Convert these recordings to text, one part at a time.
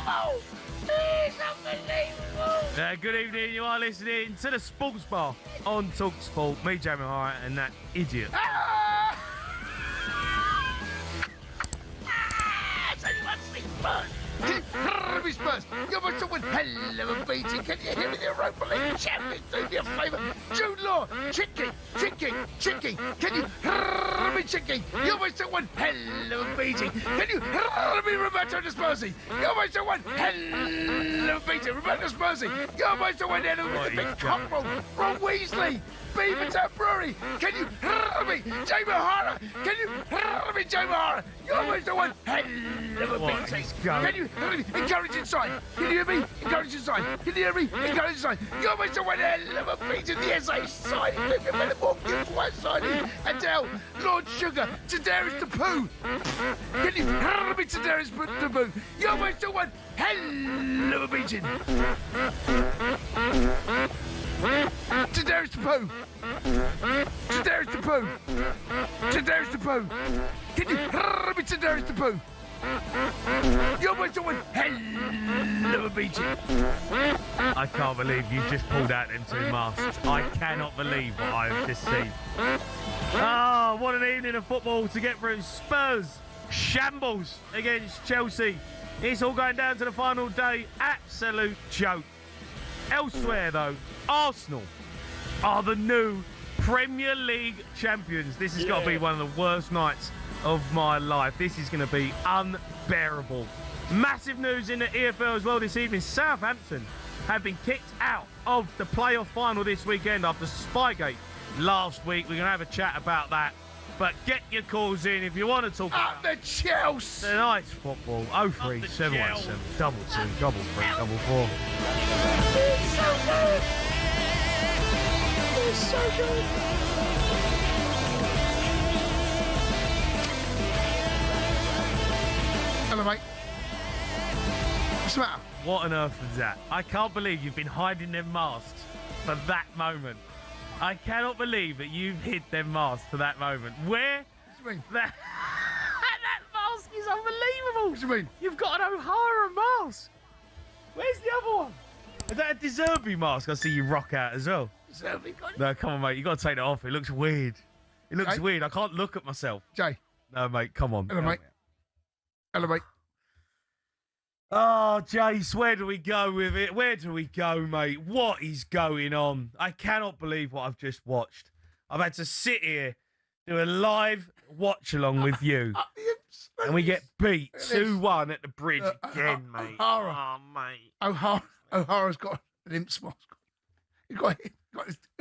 unbelievable! It's unbelievable! Good evening, you are listening to the Sports Bar on talkSPORT. Me, Jamie Hart, and that idiot. It's only one thing, Spurs! Spurs, you must have won hell of a beating. Can you hear me, the Europa League champions? Do me a favour. Jude Law, Chicky. Can you hear me, Chicky? You must have won hell of a beating. Can you hear me, Roberto Spursy? You must have won hell of a beating. Roberto Spursy, you must have won hell of a beating. Big Cockrell, Ron Weasley, Beavertown Brewery. Can you hear me, Jamie O'Hara? Can you hear me, Jamie O'Hara? You must have won hell of a beating. Can you hear me? Encouraging sign. Can you hear me? Encouraging sign. Can you hear me? Encouraging sign. You must have won hell of a beating. The SA signing. If you better walk in white signing. Adele, Lord Sugar, Tadarius the Pooh. Can you hear me, Tadarius the Pooh? You must have won hell of a beating. Tadarius the Pooh. Tadarius the Pooh. Tadarius the Pooh. Can you hear me, Tadarius the Pooh? You must have won hell of a beating. I can't believe you just pulled out them two masks. I cannot believe what I have just seen. Oh, what an evening of football to get through. Spurs shambles against Chelsea. It's all going down to the final day. Absolute joke. Elsewhere, though, Arsenal are the new Premier League champions. This has got to be one of the worst nights of my life. This is going to be unbearable. Massive news in the EFL as well this evening. Southampton have been kicked out of the playoff final this weekend after Spygate last week. We're going to have a chat about that. But get your calls in if you want to talk about the Chelsea. Tonight's football. 03 717 22 33 44. It's so good. It's so good. Hello, mate. What's the matter? What on earth is that? I can't believe you've been hiding them masks for that moment. I cannot believe that you've hid them masks for that moment. Where? What do you mean? That mask is unbelievable. What do you mean? You've got an O'Hara mask. Where's the other one? Is that a De Zerbi mask? I see you rock out as well. Zerbi? No, come on, mate. You got to take it off. It looks weird. It looks weird. I can't look at myself. Jay. No, mate. Come on. Hello, mate. Hello, mate. Oh, Jace, where do we go with it? Where do we go, mate? What is going on? I cannot believe what I've just watched. I've had to sit here, do a live watch-along with you, and we get beat 2-1 at the bridge again, mate. O'Hara. Oh, mate. O'Hara's got an imps mask. He's got his,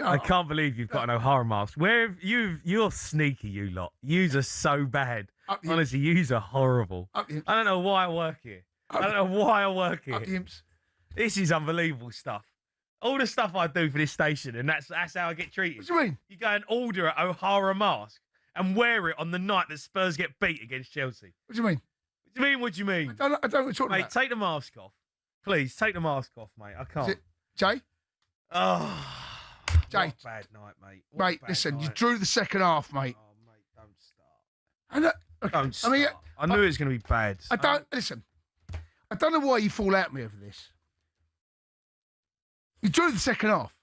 I can't believe you've got an O'Hara mask. You're sneaky, you lot. Yous are so bad. Honestly, yous are horrible. I don't know why I work here. I don't know why I work here. This is unbelievable stuff. All the stuff I do for this station, and that's how I get treated. What do you mean? You go and order an O'Hara mask and wear it on the night that Spurs get beat against Chelsea. What do you mean? What do you mean? What do you mean? I don't know what you're talking about. Mate, take the mask off. Please, take the mask off, mate. I can't. Jay? Oh, Jay. What a bad night, mate. Mate, listen, you drew the second half, mate. Oh, mate, don't start. Don't start. I mean, I knew it was going to be bad. Listen, I don't know why you fall out at me over this. You drew the second half.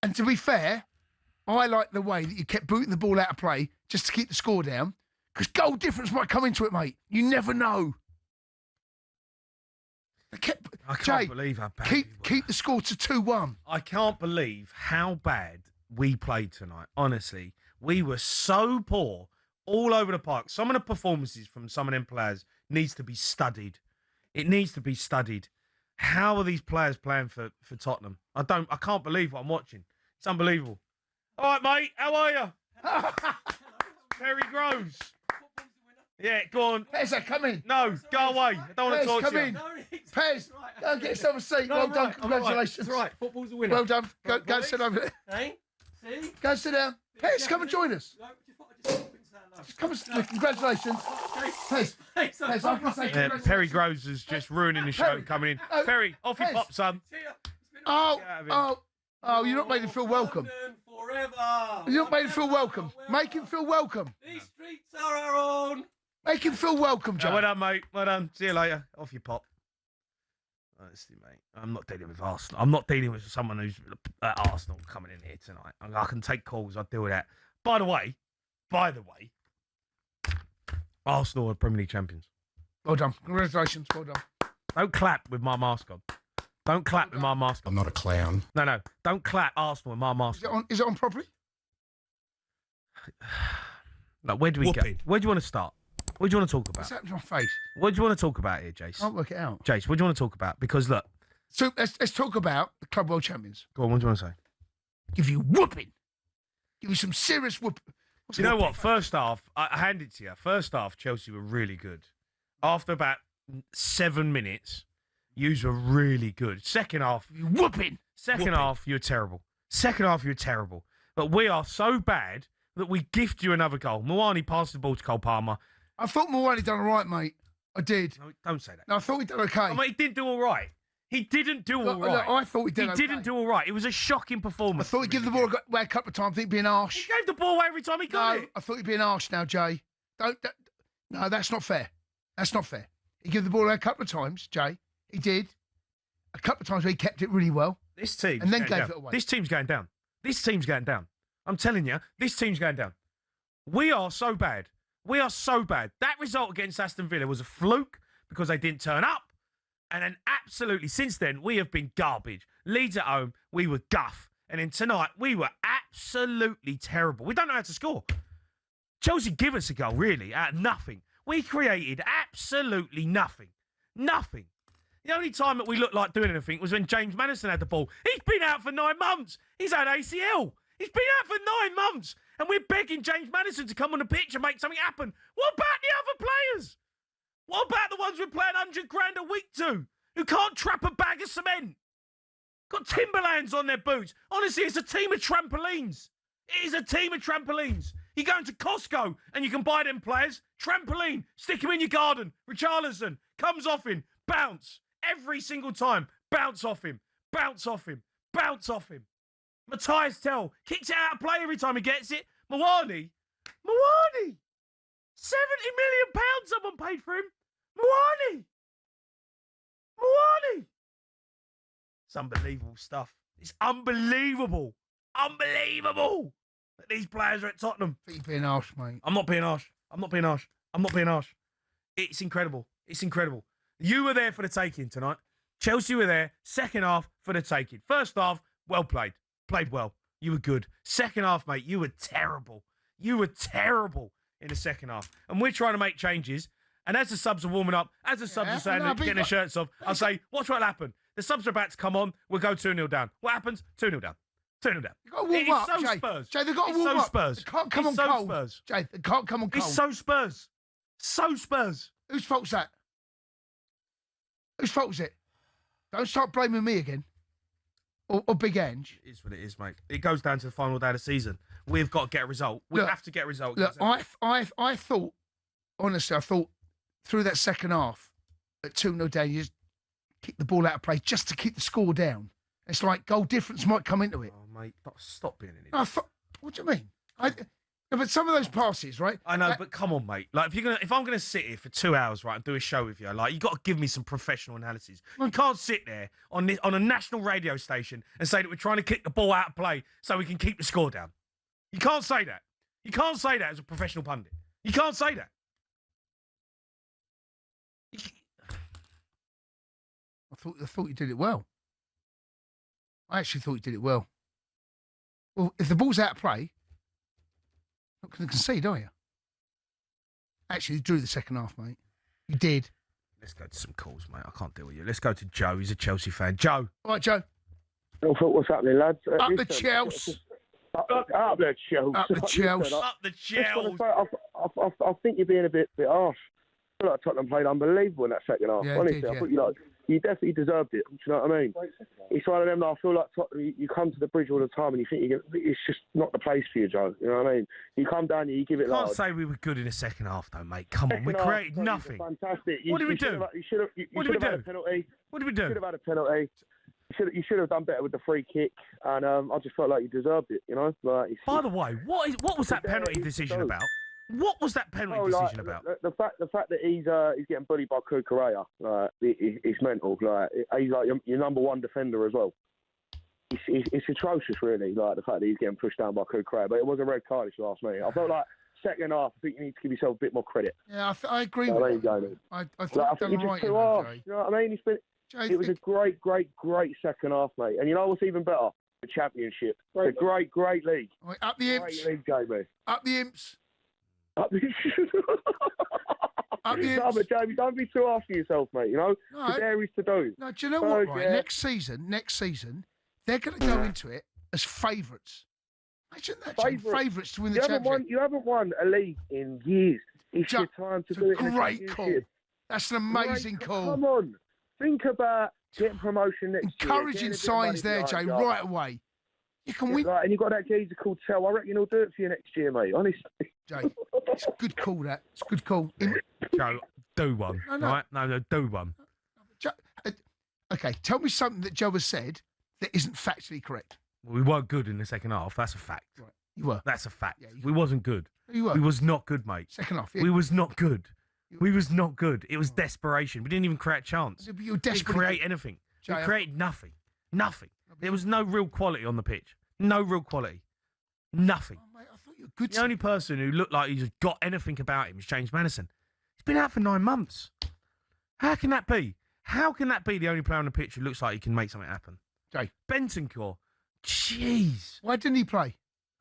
And to be fair, I like the way that you kept booting the ball out of play just to keep the score down. Because goal difference might come into it, mate. You never know. I can't believe how bad keep the score to 2-1. I can't believe how bad we played tonight. Honestly, we were so poor all over the park. Some of the performances from some of them players needs to be studied. It needs to be studied. How are these players playing for Tottenham? I can't believe what I'm watching. It's unbelievable. All right, mate. How are you? Perry Groves. Yeah, go on. Pez, come in. No, go away. I don't want to talk to you. Come in. Pez, go and get yourself a seat. Well done. Congratulations. That's right. Football's a winner. Well done. Go and sit over there. Hey? See? Go and sit down. Pez, come and join us. Just come and sit. Congratulations. Pez, I can say congratulations. Perry Groves is just ruining the show coming in. Perry, off you pop, son. Oh, you're not made him feel welcome. Forever. You're not made him feel welcome. Make him feel welcome. These streets are our own. Make him feel welcome, Joe. Well done, mate. Well done. See you later. Off you pop. Honestly, mate, I'm not dealing with Arsenal. I'm not dealing with someone who's at Arsenal coming in here tonight. I can take calls. I'll deal with that. By the way, Arsenal are Premier League champions. Well done. Congratulations. Well done. Don't clap with my mask on. Don't clap with my mask on. I'm not a clown. No. Don't clap Arsenal with my mask on. Is it on properly? Like, where do we go? Where do you want to start? What do you want to talk about? What's happened to my face? What do you want to talk about here, Jace? I can't work it out. Jace, what do you want to talk about? Because, look. So, let's talk about the Club World Champions. Go on, what do you want to say? Give you whooping. Give you some serious whooping. You know what? First half, I hand it to you. First half, Chelsea were really good. After about 7 minutes, yous were really good. Second half, you whooping. Second half, you were terrible. Second half, you were terrible. But we are so bad that we gift you another goal. Moani passed the ball to Cole Palmer. I thought Moani done all right, mate. I did. No, don't say that. No, I thought he done okay. Oh, mate, he didn't do all right. He didn't do all right. Look, I thought he did okay. He didn't do all right. It was a shocking performance. I thought he'd give the ball away a couple of times. I think he'd be an arse. He gave the ball away every time he got it. I thought he'd be an arse now, Jay. No, that's not fair. That's not fair. He gave the ball away a couple of times, Jay. He did. A couple of times where he kept it really well. This team. And then gave it away. This team's going down. This team's going down. I'm telling you, this team's going down. We are so bad. We are so bad. That result against Aston Villa was a fluke because they didn't turn up. And then absolutely, since then, we have been garbage. Leeds at home, we were guff. And then tonight, we were absolutely terrible. We don't know how to score. Chelsea give us a goal, really, out of nothing. We created absolutely nothing. Nothing. The only time that we looked like doing anything was when James Maddison had the ball. He's been out for 9 months. He's had ACL. He's been out for 9 months. And we're begging James Maddison to come on the pitch and make something happen. What about the other players? What about the ones we're playing 100 grand a week to, who can't trap a bag of cement? Got Timberlands on their boots. Honestly, it's a team of trampolines. It is a team of trampolines. You go into Costco and you can buy them players. Trampoline, stick him in your garden. Richarlison comes off him, bounce. Every single time, bounce off him, bounce off him, bounce off him. Matthias Tell kicks it out of play every time he gets it. Moani, 70 million pounds someone paid for him. Moani. It's unbelievable stuff. It's unbelievable. Unbelievable that these players are at Tottenham. I think you're being harsh, mate. I'm not being harsh. It's incredible. It's incredible. You were there for the taking tonight. Chelsea were there, second half for the taking. First half, well played. Played well. You were good. Second half, mate, you were terrible. You were terrible in the second half. And we're trying to make changes. And as the subs are warming up, as the subs are saying, getting their shirts off, I'll say, watch what'll happen. The subs are about to come on. We'll go 2-0 down. What happens? 2-0 down. 2-0 down. They've got to warm up, Jay. Spurs. Jay, they've got to warm up. Spurs. They can't come on so cold. Spurs. Jay, they can't come on cold. It's so Spurs. So Spurs. Whose fault's that? Whose fault's it? Don't start blaming me again. Or Big Ange. It is what it is, mate. It goes down to the final day of the season. We've got to get a result. We have to get a result. Look, I thought, honestly, through that second half, at 2-0 down, you just kick the ball out of play just to keep the score down. It's like goal difference might come into it. Oh, mate, stop being an idiot. I thought, what do you mean? But some of those passes, right? I know, but come on, mate. Like, if I'm gonna sit here for 2 hours, right, and do a show with you, like, you got to give me some professional analysis. You can't sit there on a national radio station and say that we're trying to kick the ball out of play so we can keep the score down. You can't say that. You can't say that as a professional pundit. You can't say that. I thought you did it well. I actually thought you did it well. Well, if the ball's out of play, not going to concede, are you? Actually, you drew the second half, mate. You did. Let's go to some calls, mate. I can't deal with you. Let's go to Joe. He's a Chelsea fan. Joe. All right, Joe. What's happening, lads? Up the Chelsea. Up the Chelsea. Up the Chelsea. Up the Chelsea. I think you're being a bit harsh. I feel like Tottenham played unbelievable in that second half. Yeah, honestly, did, I thought you definitely deserved it. Do you know what I mean? It's one of them that I feel like Tottenham, you come to the bridge all the time and you think it's just not the place for you, Joe. You know what I mean? You come down here, you give it. You can't say we were good in the second half, though, mate. Come on, we created nothing. Fantastic. What did we do? You should have had a penalty. What did we do? You should have had a penalty. You should have done better with the free kick, and I just felt like you deserved it. You know. Like, by the way, what was that penalty decision about? What was that penalty decision about? The fact that he's getting bullied by Cucurella, it's mental. Like he's like your number one defender as well. It's atrocious, really. Like the fact that he's getting pushed down by Cucurella, but it was a red card, if you ask me. I felt like second half, I think you need to give yourself a bit more credit. Yeah, I agree with you. I think think you've done right in that, Jay. you know what I mean? It was a great second half, mate. And you know what's even better? The Championship. It's a great league. Right, up the imps. Great league, Jamie. Up the imps. Up the Up the No, imps. but Jamie, don't be too hard for yourself, mate. You know, No. there is to do. No, do you know what? Right, yeah. next season, they're going to go into it as favourites. Imagine that, favourites to win the championship. You haven't won a league in years. It's your time to do it. Great call. That's an amazing call. Come on, think about getting promotion next year. Encouraging signs there, Jay, right away. You can win. And you've got that geezer called Tell. I reckon he'll do it for you next year, mate. Honestly. Jay, it's a good call, that. It's a good call. Joe, do one. No. Right? No, do one. Okay, tell me something that Joe has said that isn't factually correct. Well, we weren't good in the second half. That's a fact. Right, you were. That's a fact. Yeah, we wasn't good. You were. We was not good, mate. Second half. Yeah. We was not good. We was not good. It was desperation. We didn't even create a chance. You were We didn't create anything. Jay, We created nothing. Nothing. There was no real quality on the pitch. No real quality. Nothing. Oh, mate, I thought you were good. The only person who looked like he's got anything about him is James Madison. He's been out for 9 months. How can that be? How can that be the only player on the pitch who looks like he can make something happen? Jay. Bentancur. Jeez. Why didn't he play?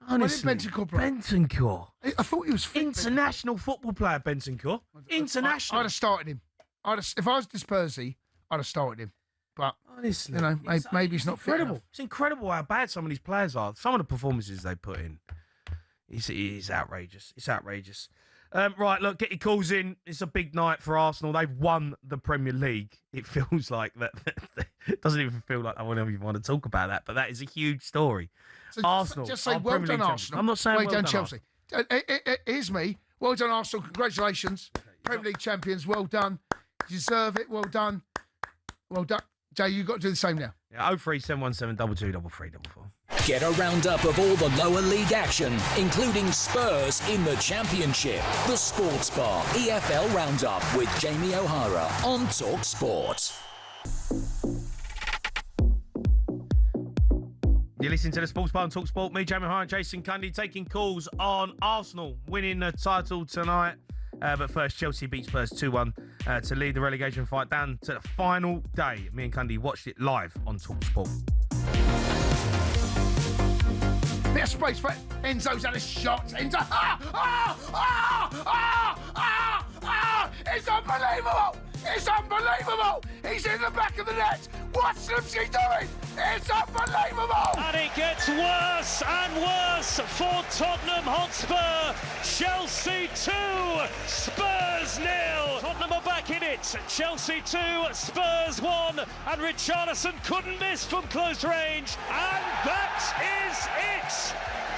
Honestly. Why didn't Bentancur play? Bentancur. I thought he was fit. International football player, Bentancur. International. I'd have started him. If I was Dispersey, I'd have started him. But, honestly, you know, maybe he's not fit incredible. enough. It's incredible how bad some of these players are. Some of the performances they put in. It's outrageous. It's outrageous. Right, look, get your calls in. It's a big night for Arsenal. They've won the Premier League. It feels like that. It doesn't even feel like I wouldn't even want to talk about that, but that is a huge story. So Arsenal. Just say, our well Premier done, League Arsenal. champions. I'm not saying well well done, Chelsea. Here's me. Well done, Arsenal. Congratulations. Premier League champions. Well done. You deserve it. Well done. Well done. Jay, you've got to do the same now. Yeah, 03717 223344. Get a roundup of all the lower league action, including Spurs in the Championship. The Sports Bar EFL Roundup with Jamie O'Hara on talkSPORT. You're listening to the Sports Bar on talkSPORT. Me, Jamie O'Hara and Jason Cundy taking calls on Arsenal winning the title tonight. But first, Chelsea beat Spurs 2-1 to lead the relegation fight down to the final day. Me and Cundy watched it live on talkSPORT. Bit of space for Enzo's had a shot. Enzo. It's unbelievable. It's unbelievable. He's in the back of the net. What's Slipsy doing? It's unbelievable. And it gets worse and worse for Tottenham Hotspur. Chelsea 2, Spurs 0. Tottenham are back in it. Chelsea 2, Spurs 1. And Richarlison couldn't miss from close range. And that is it.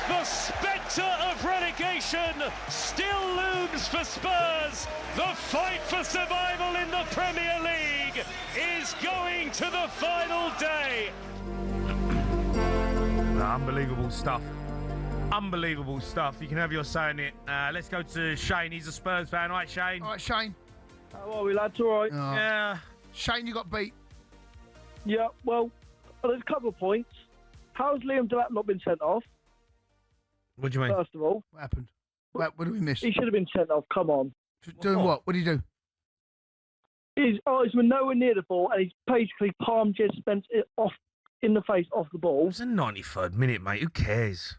The spectre of relegation still looms for Spurs. The fight for survival in the Premier League is going to the final day. Unbelievable stuff. Unbelievable stuff. You can have your say in it. Let's go to Shane. He's a Spurs fan. All right, Shane? All right, Shane. How are we, lads? All right? Oh. Yeah. Shane, you got beat. Yeah, well, there's a couple of points. How's Liam Delap not been sent off, What do you mean? first of all? What happened? What did we miss? He should have been sent off, come on. Doing what? What did he do? His eyes were nowhere near the ball, and he's basically palmed Jed Spence off in the face off the It ball. was the 93rd minute, mate. Who cares?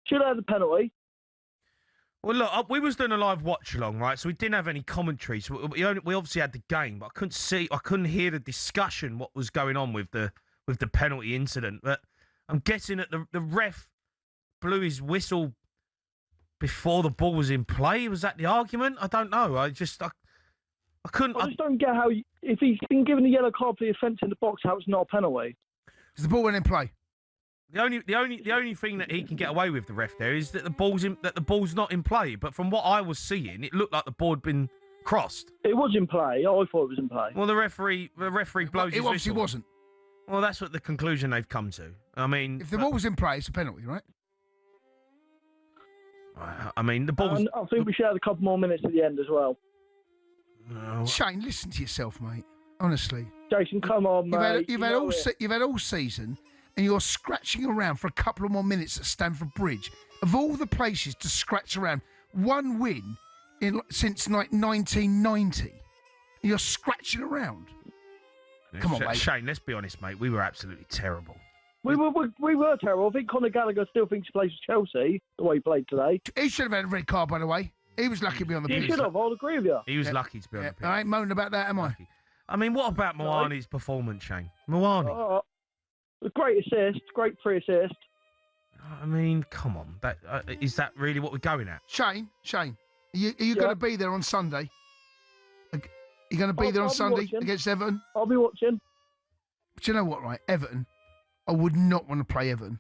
Should have had the penalty. Well, look, we was doing a live watch along, right? So we didn't have any commentary. So we obviously had the game, but I couldn't hear the discussion what was going on with the penalty incident. But I'm guessing that the ref blew his whistle before the ball was in play. Was that the argument? I don't know. I couldn't. I just don't get how, if he's been given a yellow card for the offence in the box, how it's not a penalty. Because the ball went in play. The only thing that he can get away with, the ref there, is that the ball's not in play. But from what I was seeing, it looked like the ball had been crossed. It was in play. I thought it was in play. Well, the referee blows his It obviously whistle. wasn't. Well, that's what the conclusion they've come to. I mean, If the ball was in play, it's a penalty, right? I mean, the ball's... And I think we should have a couple more minutes at the end as well. Shane, listen to yourself, mate. Honestly. Jason, come on, mate. You've had all season, and you're scratching around for a couple of more minutes at Stamford Bridge. Of all the places to scratch around, one win since like 1990. You're scratching around. Come on, mate. Shane, let's be honest, mate. We were absolutely terrible. We were terrible. I think Conor Gallagher still thinks he plays for Chelsea, the way he played today. He should have had a red card, by the way. He was lucky to be on the pitch. He should have, I'll agree with you. He was lucky to be on the pitch. I ain't moaning about that, am I? Lucky. I mean, what about Moani's performance, Shane? Moani. Great assist, great free assist. I mean, come on. Is that really what we're going at? Shane, are you going to be there on Sunday? You're going to be there on Sunday against Everton? I'll be watching. But you know what, right? Everton, I would not want to play Everton.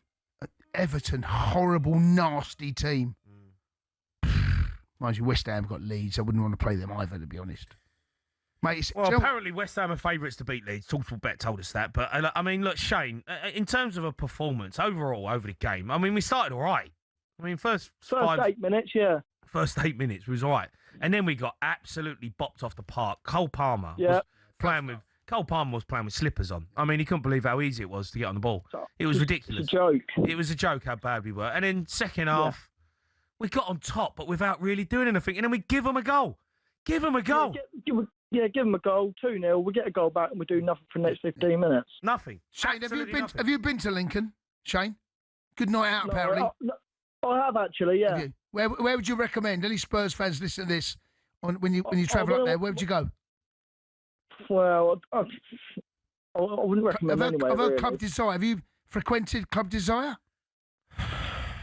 Everton, horrible, nasty team. Mind you, West Ham got Leeds. I wouldn't want to play them either, to be honest. Mate, apparently West Ham are favourites to beat Leeds. talkSPORT Bet told us that. But, I mean, look, Shane, in terms of a performance overall over the game, I mean, we started all right. I mean, first 8 minutes, yeah. First 8 minutes was all right. And then we got absolutely bopped off the park. Cole Palmer was playing with slippers on. I mean, he couldn't believe how easy it was to get on the ball. It was ridiculous. It's a joke. It was a joke how bad we were. And then second half, we got on top, but without really doing anything. And then we give them a goal. Give them a goal. Give them a goal, 2-0. We get a goal back and we do nothing for the next 15 minutes. Nothing. Shane, have you been to Lincoln, Shane? Good night out, apparently. I have actually, yeah. Have you? Where would you recommend? Any Spurs fans listen to this when you travel up there? Where would you go? Well, I wouldn't recommend anywhere. I've heard Club Desire. Have you frequented Club Desire?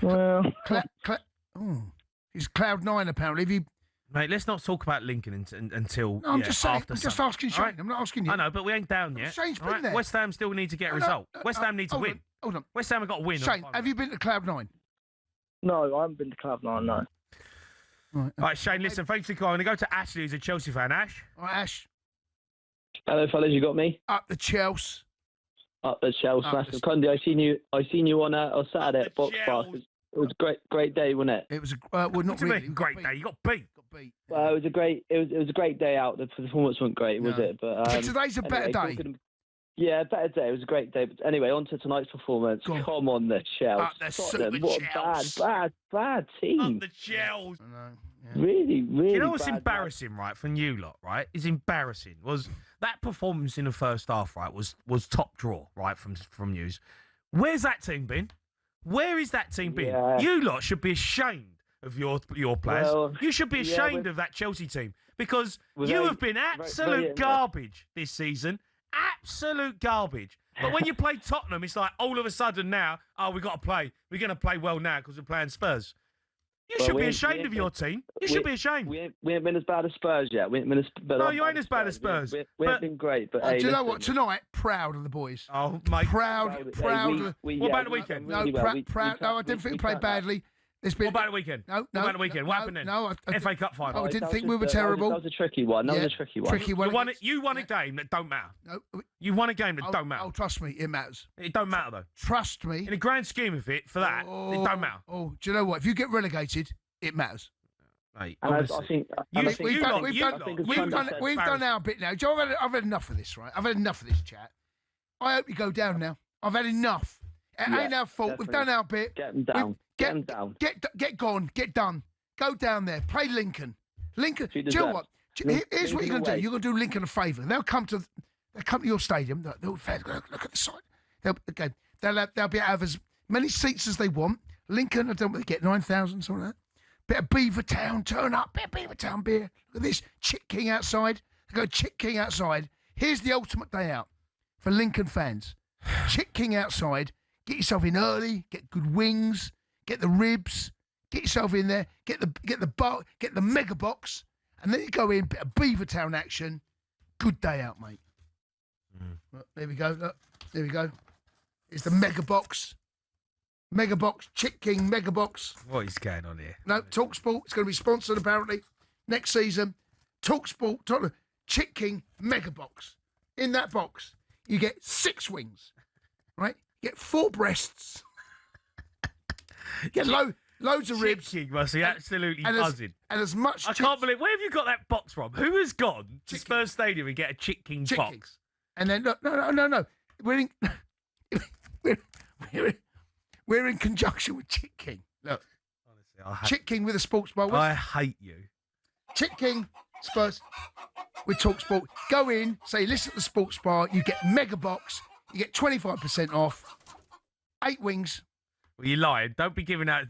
Well, it's Cloud9 apparently. Have you? Mate, let's not talk about Lincoln until I'm just saying. after I'm just Sunday. asking Shane. Right? I'm not asking you. I know, but we ain't down yet. Shane's been there. West Ham still need to get a result. West Ham needs to win. Hold on. West Ham have got to win. Shane, have you been to Cloud9? No, I haven't been to Cloud9, no. All right, Shane, listen, thanks for calling. I'm going to go to Ashley, who's a Chelsea fan. Ash? All right, Ash. Hello, fellas, you got me? Up the Chelsea. Up the Chelsea. Massive. Cundy, I seen you on Saturday at Box Park. It was a great day, wasn't it? It was not really. Great day. You got beat. Well, it was a great day out. The performance wasn't great, was it? But today's a better day. Yeah, better day. It was a great day. But anyway, on to tonight's performance. Come on, the Chelsea. What a bad team. Up the Chelsea. Yeah. Really. You know what's embarrassing, right, from you lot, right? Is embarrassing was that performance in the first half, right? Was top draw, right, from yous. Where's that team been? Where is that team been? Yeah. You lot should be ashamed of your players. Well, you should be ashamed of that Chelsea team because you have been absolute garbage this season. Absolute garbage. But when you play Tottenham, it's like all of a sudden now, we've got to play. We're going to play well now because we're playing Spurs. You should be ashamed of your team. You should be ashamed. We ain't been as bad as Spurs yet. No, you ain't as bad as Spurs. We ain't been great. But hey, do you know what? Tonight, proud of the boys. Oh, mate. Proud. What about the weekend? No, proud. No, I didn't think we played badly. What about the weekend? No. What about the weekend? What happened then? No, FA Cup final. I didn't think we were terrible. That was a tricky one. You won a game that don't matter. No, you won a game that don't matter. Oh, trust me, it matters. It don't matter though. Trust me. In the grand scheme of it, for that, it don't matter. Oh, do you know what? If you get relegated, it matters. Mate, we've done our bit now. Joe, I've had enough of this, right? I've had enough of this chat. I hope you go down now. I've had enough. It ain't our fault. Definitely. We've done our bit. Get them down. Get them down. Get gone. Get done. Go down there. Play Lincoln. Lincoln. Do you know what? Here's what you're going to do. You're going to do Lincoln a favour. They'll come to your stadium. They'll look at the side. They'll be able to have as many seats as they want. Lincoln, I don't know, they get 9,000, something like that. Bit of Beavertown, turn up, bit of Beavertown beer. Look at this, Chick King outside. They go Chick King outside. Here's the ultimate day out for Lincoln fans. Chick King outside. Get yourself in early. Get good wings. Get the ribs. Get yourself in there. Get the mega box, and then you go in. Bit of Beavertown action. Good day out, mate. Look, there we go. Look, there we go. It's the mega box. Mega box, Chick King mega box. What is going on here? No, talkSPORT. It's going to be sponsored apparently next season. talkSPORT, Tottenham, Chick King mega box. In that box, you get 6 wings, right? You get 4 breasts. Get loads of ribs. Chicken must be absolutely buzzing. And as much. I can't believe. Where have you got that box from? Who has gone to Spurs Stadium and get a chicken box? And then no. We're in conjunction with Chick King. Look, honestly, Chick King with a sports bar. I hate you. Chick King, Spurs, with talkSPORT. Go in, say listen to the sports bar. You get mega box. You get 25% off. 8 wings. Well, you're lying. Don't be giving out...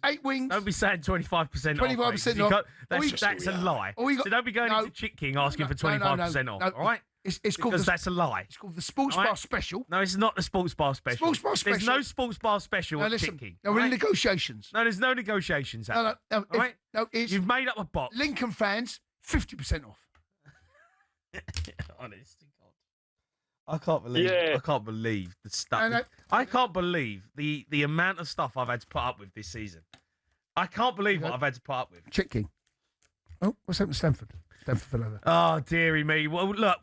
Eight wings. Don't be saying 25% 25% off. That's a lie. So don't be going into Chick King asking for 25% off, all right? It's called that's a lie. It's called the Sports Bar Special. No, it's not the Sports Bar Special. Sports Bar Special. There's no Sports Bar Special at Chick King. No, we're in negotiations. No, there's no negotiations. No, all right? You've made up a box. Lincoln fans, 50% off. Honest to God. I can't believe the stuff. I can't believe the amount of stuff I've had to put up with this season. I can't believe what I've had to put up with. Chick King. Oh, what's happened to Stamford? Stamford Villa. Oh, dearie me. Well, look,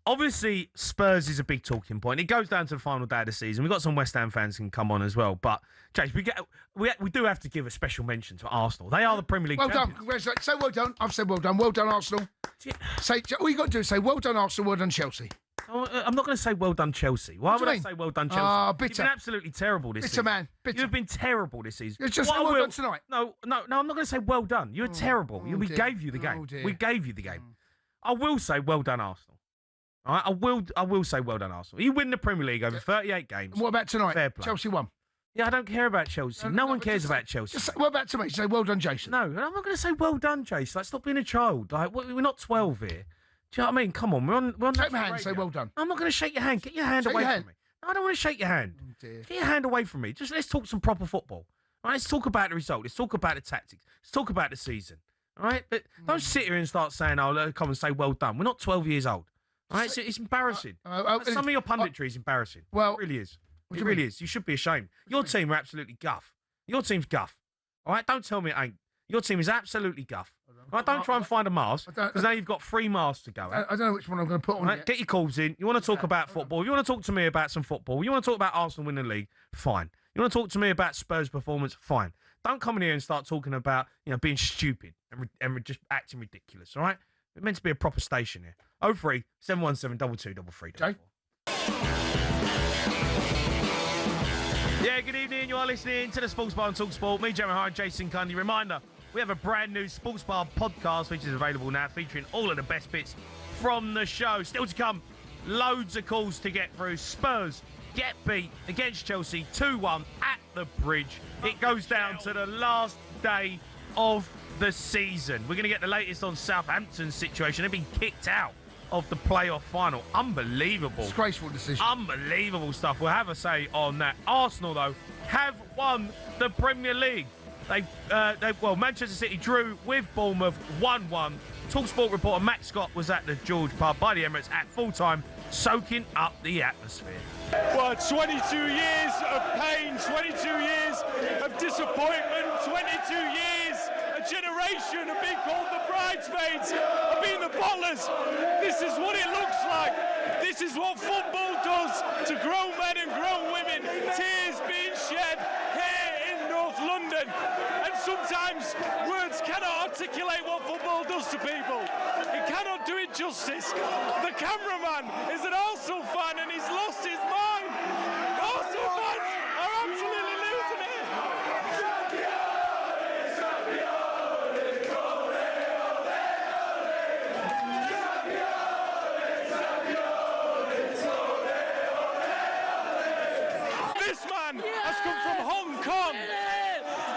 obviously Spurs is a big talking point. It goes down to the final day of the season. We've got some West Ham fans can come on as well. But, James, we do have to give a special mention to Arsenal. They are the Premier League champions. Well done. Say well done. I've said well done. Well done, Arsenal. All you got to do is say well done, Arsenal. Well done, Chelsea. I'm not going to say well done, Chelsea. Why would I say well done, Chelsea? Bitter. You've been absolutely terrible this season. Man. Bitter. You've been terrible this season. It's just well done tonight. No, I'm not going to say well done. You were terrible. We gave you the game. We gave you the game. I will say well done, Arsenal. All right, I will say well done, Arsenal. You win the Premier League over 38 games. And what about tonight? Fair play. Chelsea won. Yeah, I don't care about Chelsea. No one cares about Chelsea. What about tonight? Say well done, Jason. No, I'm not going to say well done, Jason. Like, stop being a child. Like, we're not 12 here. Do you know what I mean? Come on, we're on shake my hand and say well done. I'm not going to shake your hand. Get your hand away from me. No, I don't want to shake your hand. Oh, dear. Get your hand away from me. Just let's talk some proper football. All right, let's talk about the result. Let's talk about the tactics. Let's talk about the season. All right? But don't sit here and start saying, come and say well done. We're not 12 years old. All right? it's embarrassing. Some of your punditry is embarrassing. Well, it really is. It really is. You should be ashamed. Your team are absolutely guff. Your team's guff. All right? Don't tell me it ain't. Your team is absolutely guff. Right, don't try and find a mask, because now you've got 3 masks to go. I don't know which one I'm going to put on. Right, get your calls in. You want to talk about football? You want to talk to me about some football? You want to talk about Arsenal winning the league? Fine. You want to talk to me about Spurs' performance? Fine. Don't come in here and start talking about being stupid and just acting ridiculous. All right? We're meant to be a proper station here. 03 717 2233. Yeah, good evening. You are listening to the Sports Bar on talkSPORT. Me, Jamie O'Hara, Jason Cundy. Reminder, we have a brand new Sports Bar podcast, which is available now, featuring all of the best bits from the show. Still to come, loads of calls to get through. Spurs get beat against Chelsea 2-1 at the Bridge. It goes down to the last day of the season. We're going to get the latest on Southampton's situation. They've been kicked out of the playoff final. Unbelievable. Disgraceful decision. Unbelievable stuff. We'll have a say on that. Arsenal, though, have won the Premier League. Manchester City drew with Bournemouth 1-1. talkSPORT reporter Matt Scott was at the George Pub by the Emirates at full time, soaking up the atmosphere. Well, 22 years of pain, 22 years of disappointment, 22 years, a generation of being called the bridesmaids, of being the bottlers. This is what it looks like. This is what football does to grown men and grown women. Tears being shed here in North London. And sometimes words cannot articulate what football does to people. It cannot do it justice. The cameraman is an Arsenal fan and he's lost his mind. Arsenal fans are absolutely losing it. This man has come from Hong Kong.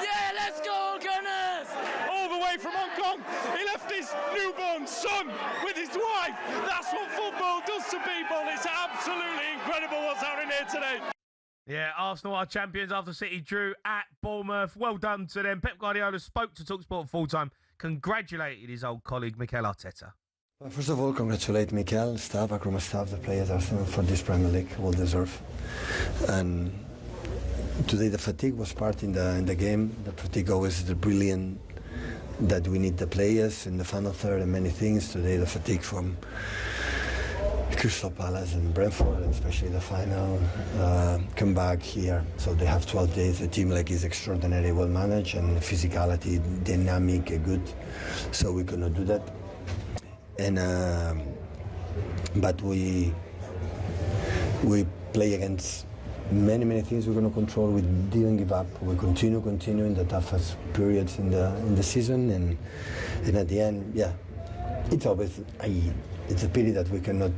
Yeah, let's go, Gunners! All the way from Hong Kong. He left his newborn son with his wife. That's what football does to people. It's absolutely incredible what's happening here today. Yeah, Arsenal are champions after City drew at Bournemouth. Well done to them. Pep Guardiola spoke to talkSPORT full-time, congratulated his old colleague Mikel Arteta. Well, first of all, congratulate Mikel, staff, Acroma staff, the players Arsenal for this Premier League, well deserved. And today the fatigue was part in the game. The fatigue always is the brilliant that we need the players in the final third and many things. Today the fatigue from Crystal Palace and Brentford, and especially the final, come back here. So they have 12 days. The team is extraordinary, well managed, and physicality, dynamic, good. So we're gonna do that. And but we play against many things we're going to control. We didn't give up. We continue in the toughest periods in the season, and at the end, it's always it's a pity that we cannot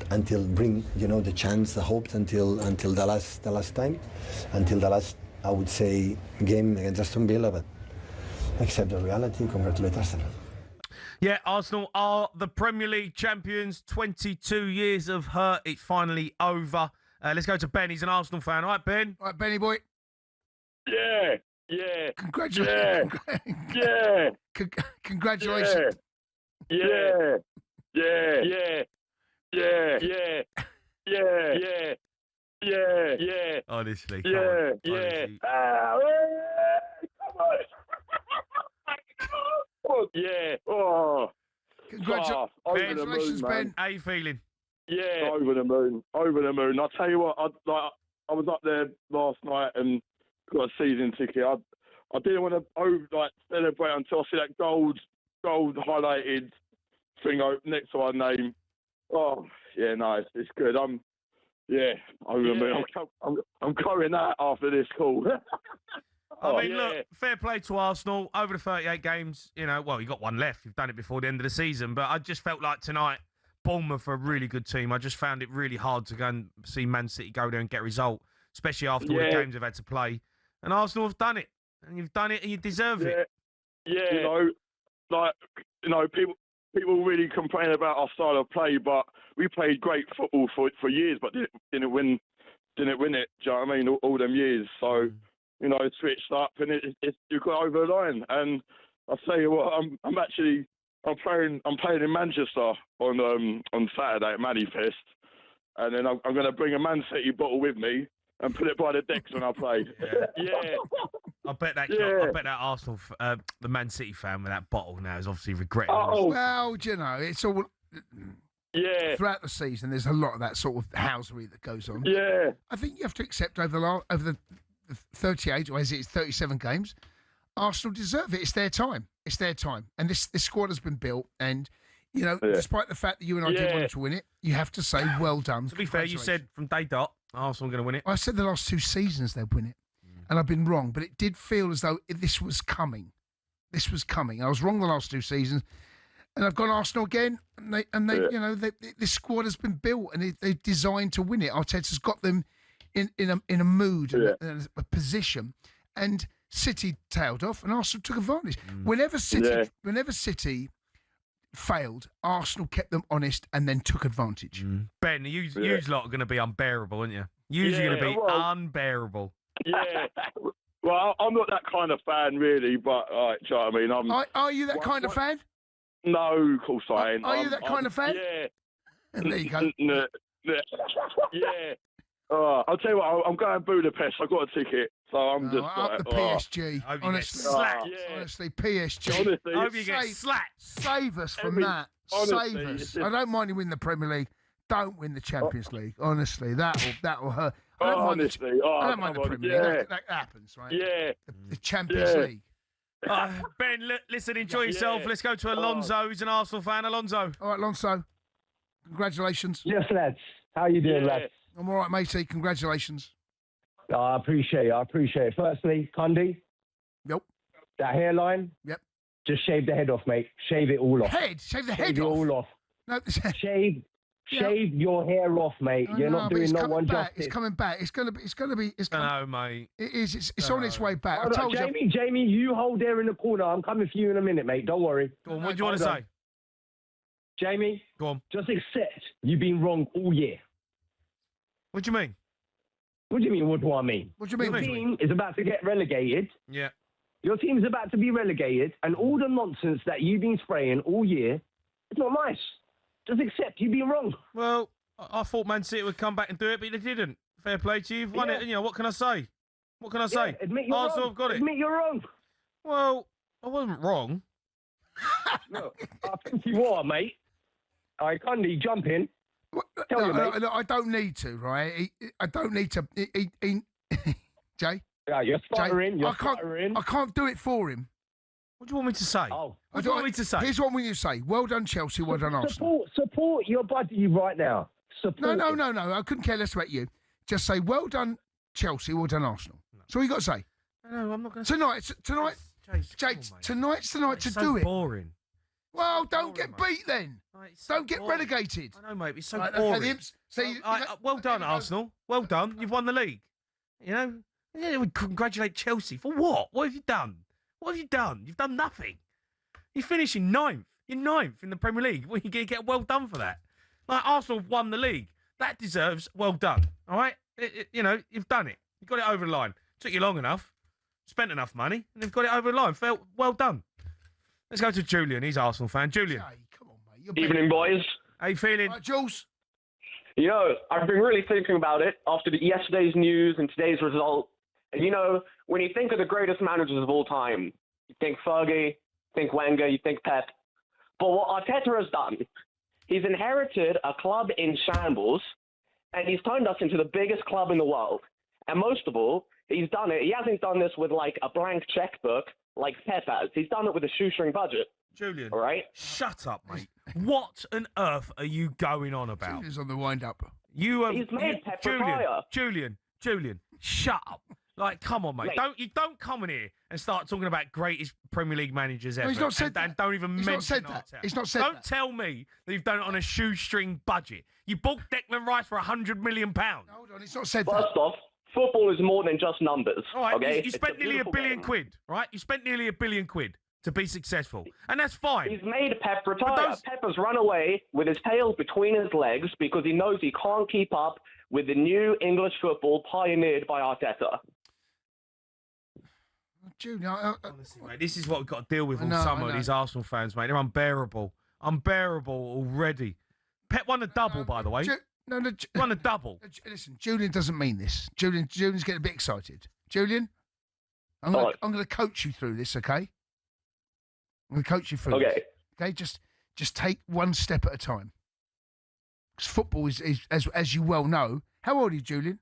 bring the chance, the hopes until the last time, until the last, I would say, game against Aston Villa. But accept the reality. Congratulate Arsenal. Yeah, Arsenal are the Premier League champions. 22 years of hurt. It's finally over. Let's go to Ben. He's an Arsenal fan. All right, Ben? All right, Benny boy. Yeah. Congratulations. Yeah. Congratulations. Yeah. Honestly. Yeah. Honestly. Come on. Yeah. Oh. Congratulations, Ben. How you feeling? Yeah. Over the moon. I'll tell you what, I was up there last night and got a season ticket. I didn't want to celebrate until I see that gold highlighted thing next to our name. Oh, yeah, no, it's good. Over the moon. I'm going out after this call. Look, fair play to Arsenal. Over the 38 games, you got one left. You've done it before the end of the season. But I just felt like tonight, Bournemouth are a really good team. I just found it really hard to go and see Man City go there and get a result, especially after all the games they've had to play. And Arsenal have done it. And you've done it and you deserve it. Yeah. People really complain about our style of play, but we played great football for years, but didn't win it. Do you know what I mean? All them years. So, it switched up and you got over the line. And I'll tell you what, I'm playing in Manchester on Saturday at Manifest, and then I'm going to bring a Man City bottle with me and put it by the decks when I play. Yeah. I bet that Arsenal, the Man City fan with that bottle now is obviously regretting. Well, it's all. Yeah. Throughout the season, there's a lot of that sort of housery that goes on. Yeah. I think you have to accept over the 38 or 37 games, Arsenal deserve it. It's their time. And this squad has been built. And, despite the fact that you and I didn't want to win it, you have to say well done. To be fair, you said from day dot, Arsenal are going to win it. I said the last 2 seasons they'd win it. And I've been wrong. But it did feel as though this was coming. I was wrong the last 2 seasons. And I've gone Arsenal again. And this squad has been built and they're designed to win it. Arteta's got them in a mood and a position. And City tailed off and Arsenal took advantage. Whenever City failed, Arsenal kept them honest and then took advantage. Ben, you lot are going to be unbearable, aren't you? You're going to be unbearable. Yeah. Well, I'm not that kind of fan, really, but do you know what I mean? Are you that kind of fan? No, of course I ain't. Are you that kind of fan? Yeah. And there you go. Yeah. I'll tell you what, I'm going to Budapest. I've got a ticket, so I'm just up the PSG. Honestly, PSG. Honestly, hope you get slapped. Save us from that. Save us. I don't mind you win the Premier League. Don't win the Champions League. Honestly, that'll hurt. I don't mind the Premier League. That happens, right? Yeah. The Champions League. Ben, listen, enjoy yourself. Let's go to Alonso, who's an Arsenal fan. Alonso. All right, Alonso. Congratulations. Yes, lads. How you doing, lads? I'm all right, matey. Congratulations. I appreciate it. Firstly, Cundy. Yep. That hairline. Yep. Just shave the head off, mate. Shave it all off. Shave the head off? Shave it all off. No, shave your hair off, mate. You're not doing no one justice. It's coming back. It's gonna be. No, mate. It is. It's on its way back. I told you. Jamie, you hold there in the corner. I'm coming for you in a minute, mate. Don't worry. Go on. What do you want to say? Jamie, go on. Just accept you've been wrong all year. What do you mean? What do you mean, what do I mean? What do you mean? Your team is about to get relegated. Yeah. Your team's about to be relegated, and all the nonsense that you've been spraying all year, it's not nice. Just accept you've been wrong. Well, I thought Man City would come back and do it, but they didn't. Fair play to you. You've won it. What can I say? Admit you're Arsenal wrong. have got it. Admit you're wrong. Well, I wasn't wrong. No, I think you are, mate. All right, Cundy, jump in. No, I don't need to, right? I don't need to. Jay? Yeah, you're stuttering. I can't do it for him. What do you want me to say? Oh. What do you want me to say? Here's what I want you to say. Well done, Chelsea. Well done, Arsenal. Support your buddy right now. Support No. I couldn't care less about you. Just say, well done, Chelsea. Well done, Arsenal. That's all you got to say. No, I'm not going to. Tonight, Jay, tonight's the night to do it. Boring. Well, don't get beat then. Don't get relegated. I know, mate. It's so boring. Well done, Arsenal. Well done. You've won the league. You know? Yeah, we congratulate Chelsea. For what? What have you done? What have you done? You've done nothing. You're finishing ninth. You're ninth in the Premier League. Well, you're going to get well done for that. Like, Arsenal have won the league. That deserves well done. All right? You've done it. You got it over the line. Took you long enough. Spent enough money. And you've got it over the line. Well done. Let's go to Julian. He's an Arsenal fan. Julian. Come on, mate. Evening, boys. How you feeling? Right, Jules. You know, I've been really thinking about it after yesterday's news and today's result. And, you know, when you think of the greatest managers of all time, you think Fergie, you think Wenger, you think Pep. But what Arteta has done, he's inherited a club in shambles, and he's turned us into the biggest club in the world. And most of all, he hasn't done this with, like, a blank checkbook like Pep has. He's done it with a shoestring budget. Julian, all right? Shut up, mate. What on earth are you going on about? Julian's on the wind-up. He's made Pep retire. Julian, shut up. Like, come on, mate. Don't come in here and start talking about greatest Premier League managers ever. No, he's not said that. And don't even mention Arteta. He's not said Don't that. tell me that you've done it on a shoestring budget. You bought Declan Rice for £100 million. Hold on, he's not said that. First off, football is more than just numbers. All right, okay? you spent nearly £1 billion, right? You spent nearly £1 billion to be successful, and that's fine. He's made Pep retire. Pep has run away with his tail between his legs because he knows he can't keep up with the new English football pioneered by Arteta. Junior, honestly, mate, this is what we've got to deal with all summer. These Arsenal fans, mate, they're unbearable already. Pep won a double, by the way. Won a double. Listen, Julian doesn't mean this. Julian's getting a bit excited. Julian, I'm going to coach you through this, okay? I'm going to coach you through this. Okay, just take one step at a time. Because football is as you well know. How old are you, Julian?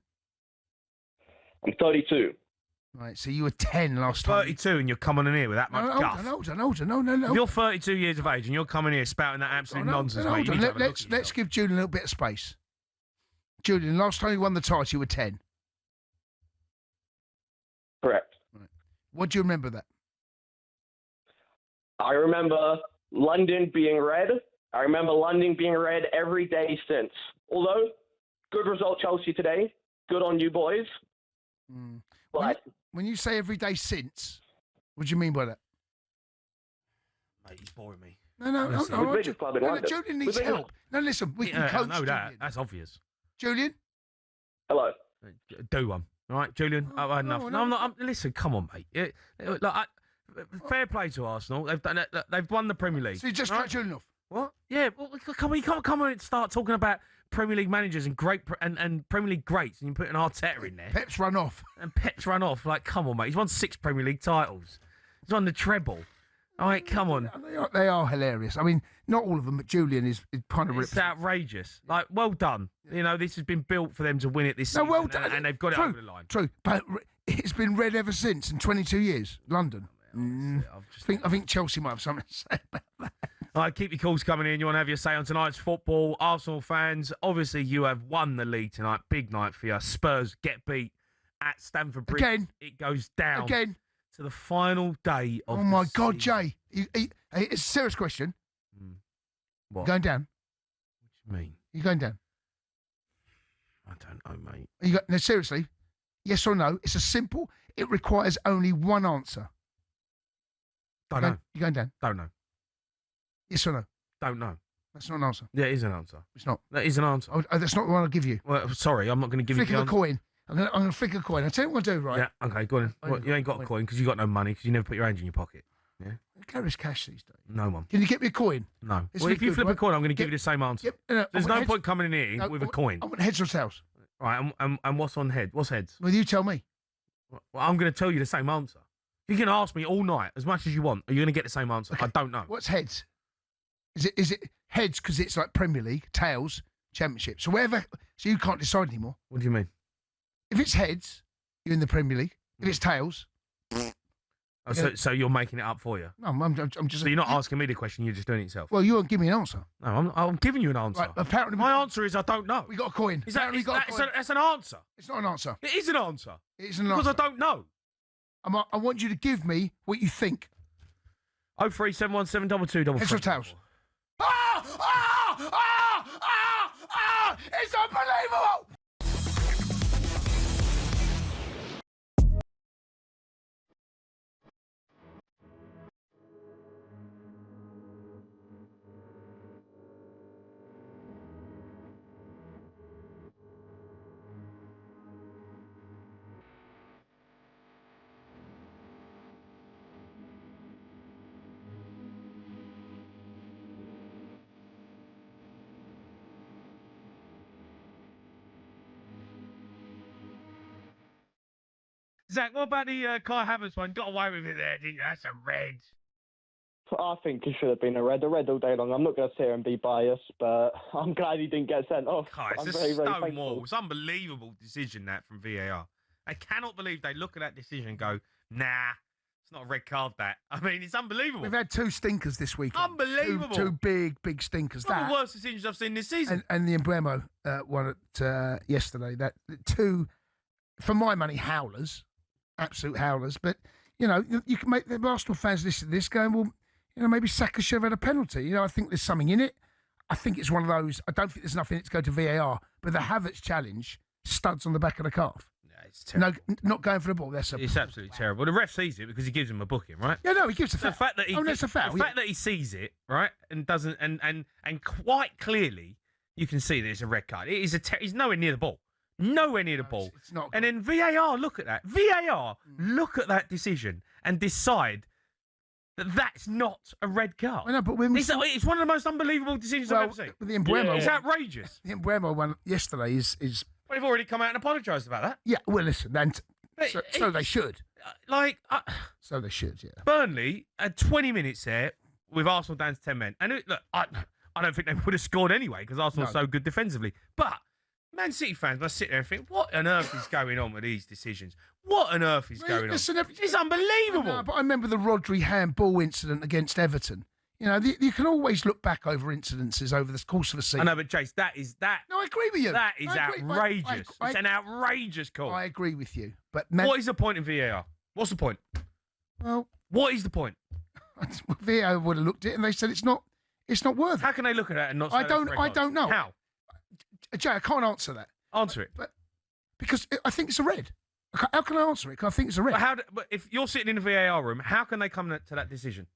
I'm 32. Right, so you were 10 last time. 32 and you're coming in here with that much guff. Older. No. You're 32 years of age and you're coming here spouting that absolute nonsense, mate. Let's give Julian a little bit of space. Julian, last time you won the title, you were 10. Correct. Right. What do you remember that? I remember London being red. I remember London being red every day since. Although, good result, Chelsea, today. Good on you, boys. But when you say every day since, what do you mean by that? Mate, he's boring me. No. Julian needs help. No, listen, we can coach. I know that. Julian. That's obvious. Julian? Hello. Do one. All right, Julian? I've had enough. No, I'm not. Listen, come on, mate. Fair play to Arsenal. They've done it. They've won the Premier League. So you just cut Julian off? What? Yeah. Well, come on. You can't come on and start talking about Premier League managers and and Premier League greats, and you put an Arteta in there. Pep's run off. Like, come on, mate. He's won 6 Premier League titles. He's won the treble. All right, come on. They are hilarious. I mean, not all of them, but Julian is kind of... It's outrageous. Like, well done. You know, this has been built for them to win it this season. Well done. And they've got it over the line. True, but it's been red ever since in 22 years. London. I think Chelsea might have something to say about that. All right, keep your calls coming in. You want to have your say on tonight's football. Arsenal fans, obviously you have won the league tonight. Big night for you. Spurs get beat at Stamford Bridge. Again. It goes down. Again. To the final day of Oh, my God, Jay. It's a serious question. What? Going down? What do you mean? You going down? I don't know, mate. No, seriously, yes or no? It's a simple, it requires only one answer. Don't know. You going down? Don't know. Yes or no? Don't know. That's not an answer. Yeah, it is an answer. It's not. That is an answer. Oh, that's not the one I'll give you. Well, sorry, I'm not going to give you a coin. I'm going to flick a coin. I'll tell you what I'll do, right? Yeah, okay, go on. Well, you ain't got a coin because you got no money because you never put your hands in your pocket. Yeah. Who carries cash these days? No one. Can you get me a coin? No. Well, if you flip a coin, I'm going to give you the same answer. There's no point coming in here with a coin. I want heads or tails. Right, and what's on head? What's heads? Well, you tell me. Well, I'm going to tell you the same answer. You can ask me all night as much as you want. Are you going to get the same answer? Okay. I don't know. What's heads? Is it heads because it's like Premier League? Tails Championship. So you can't decide anymore. What do you mean? If it's heads, you're in the Premier League. If it's tails, so you're making it up for you? No, I'm just. So you're not asking me the question. You're just doing it yourself. Well, you won't give me an answer. No, I'm giving you an answer. Right, apparently, my answer is I don't know. We got a coin. That's an answer. It's not an answer. It is an answer. It is an answer. Because I don't know. I want you to give me what you think. 0371722. Heads or tails? It's unbelievable! Zach, what about the Kai Havertz one? Got away with it there, didn't you? That's a red. I think it should have been a red all day long. I'm not going to sit here and be biased, but I'm glad he didn't get sent off. It's a stonewall. It's an unbelievable decision, that, from VAR. I cannot believe they look at that decision and go, nah, it's not a red card, that. I mean, it's unbelievable. We've had 2 stinkers this week. Unbelievable. Two big stinkers. One of the worst decisions I've seen this season. And the Emblemo one at yesterday. That 2, for my money, howlers. Absolute howlers. But, you can make the Arsenal fans listen to this going, well, maybe Saka should have had a penalty. I think there's something in it. I think it's one of those, I don't think there's enough in it to go to VAR, but the Havertz challenge, studs on the back of the calf. Yeah, it's terrible. No, not going for the ball. It's absolutely terrible. The ref sees it because he gives him a booking, right? Yeah, no, he gives a foul. The fact that that's a foul. The fact that he sees it, right, and doesn't, and quite clearly, you can see that it's a red card. It is he's nowhere near the ball. Nowhere near the ball. It's not. And then VAR look at that. VAR look at that decision and decide that that's not a red card. I know, but it's one of the most unbelievable decisions I've ever seen. The Emblemo, it's outrageous. The Emblemo one yesterday is. Well, they've already come out and apologised about that. Yeah, well, listen, so they should. So they should, yeah. Burnley had 20 minutes there with Arsenal down to 10 men. And look, I don't think they would have scored anyway because Arsenal are so good defensively. But Man City fans must sit there and think, what on earth is going on with these decisions? What on earth is going on? It's unbelievable. No, but I remember the Rodri handball incident against Everton. You can always look back over incidences over the course of a season. I know, but Chase, that is that. No, I agree with you. That is outrageous. It's an outrageous call. I agree with you. But what is the point in VAR? What's the point? Well, what is the point? VAR would have looked at it and they said it's not worth it. How can they look at that and not say I don't know. How? Jay, I can't answer that. Answer it. But because I think it's a red. How can I answer it? Because I think it's a red. But if you're sitting in the VAR room, how can they come to that decision?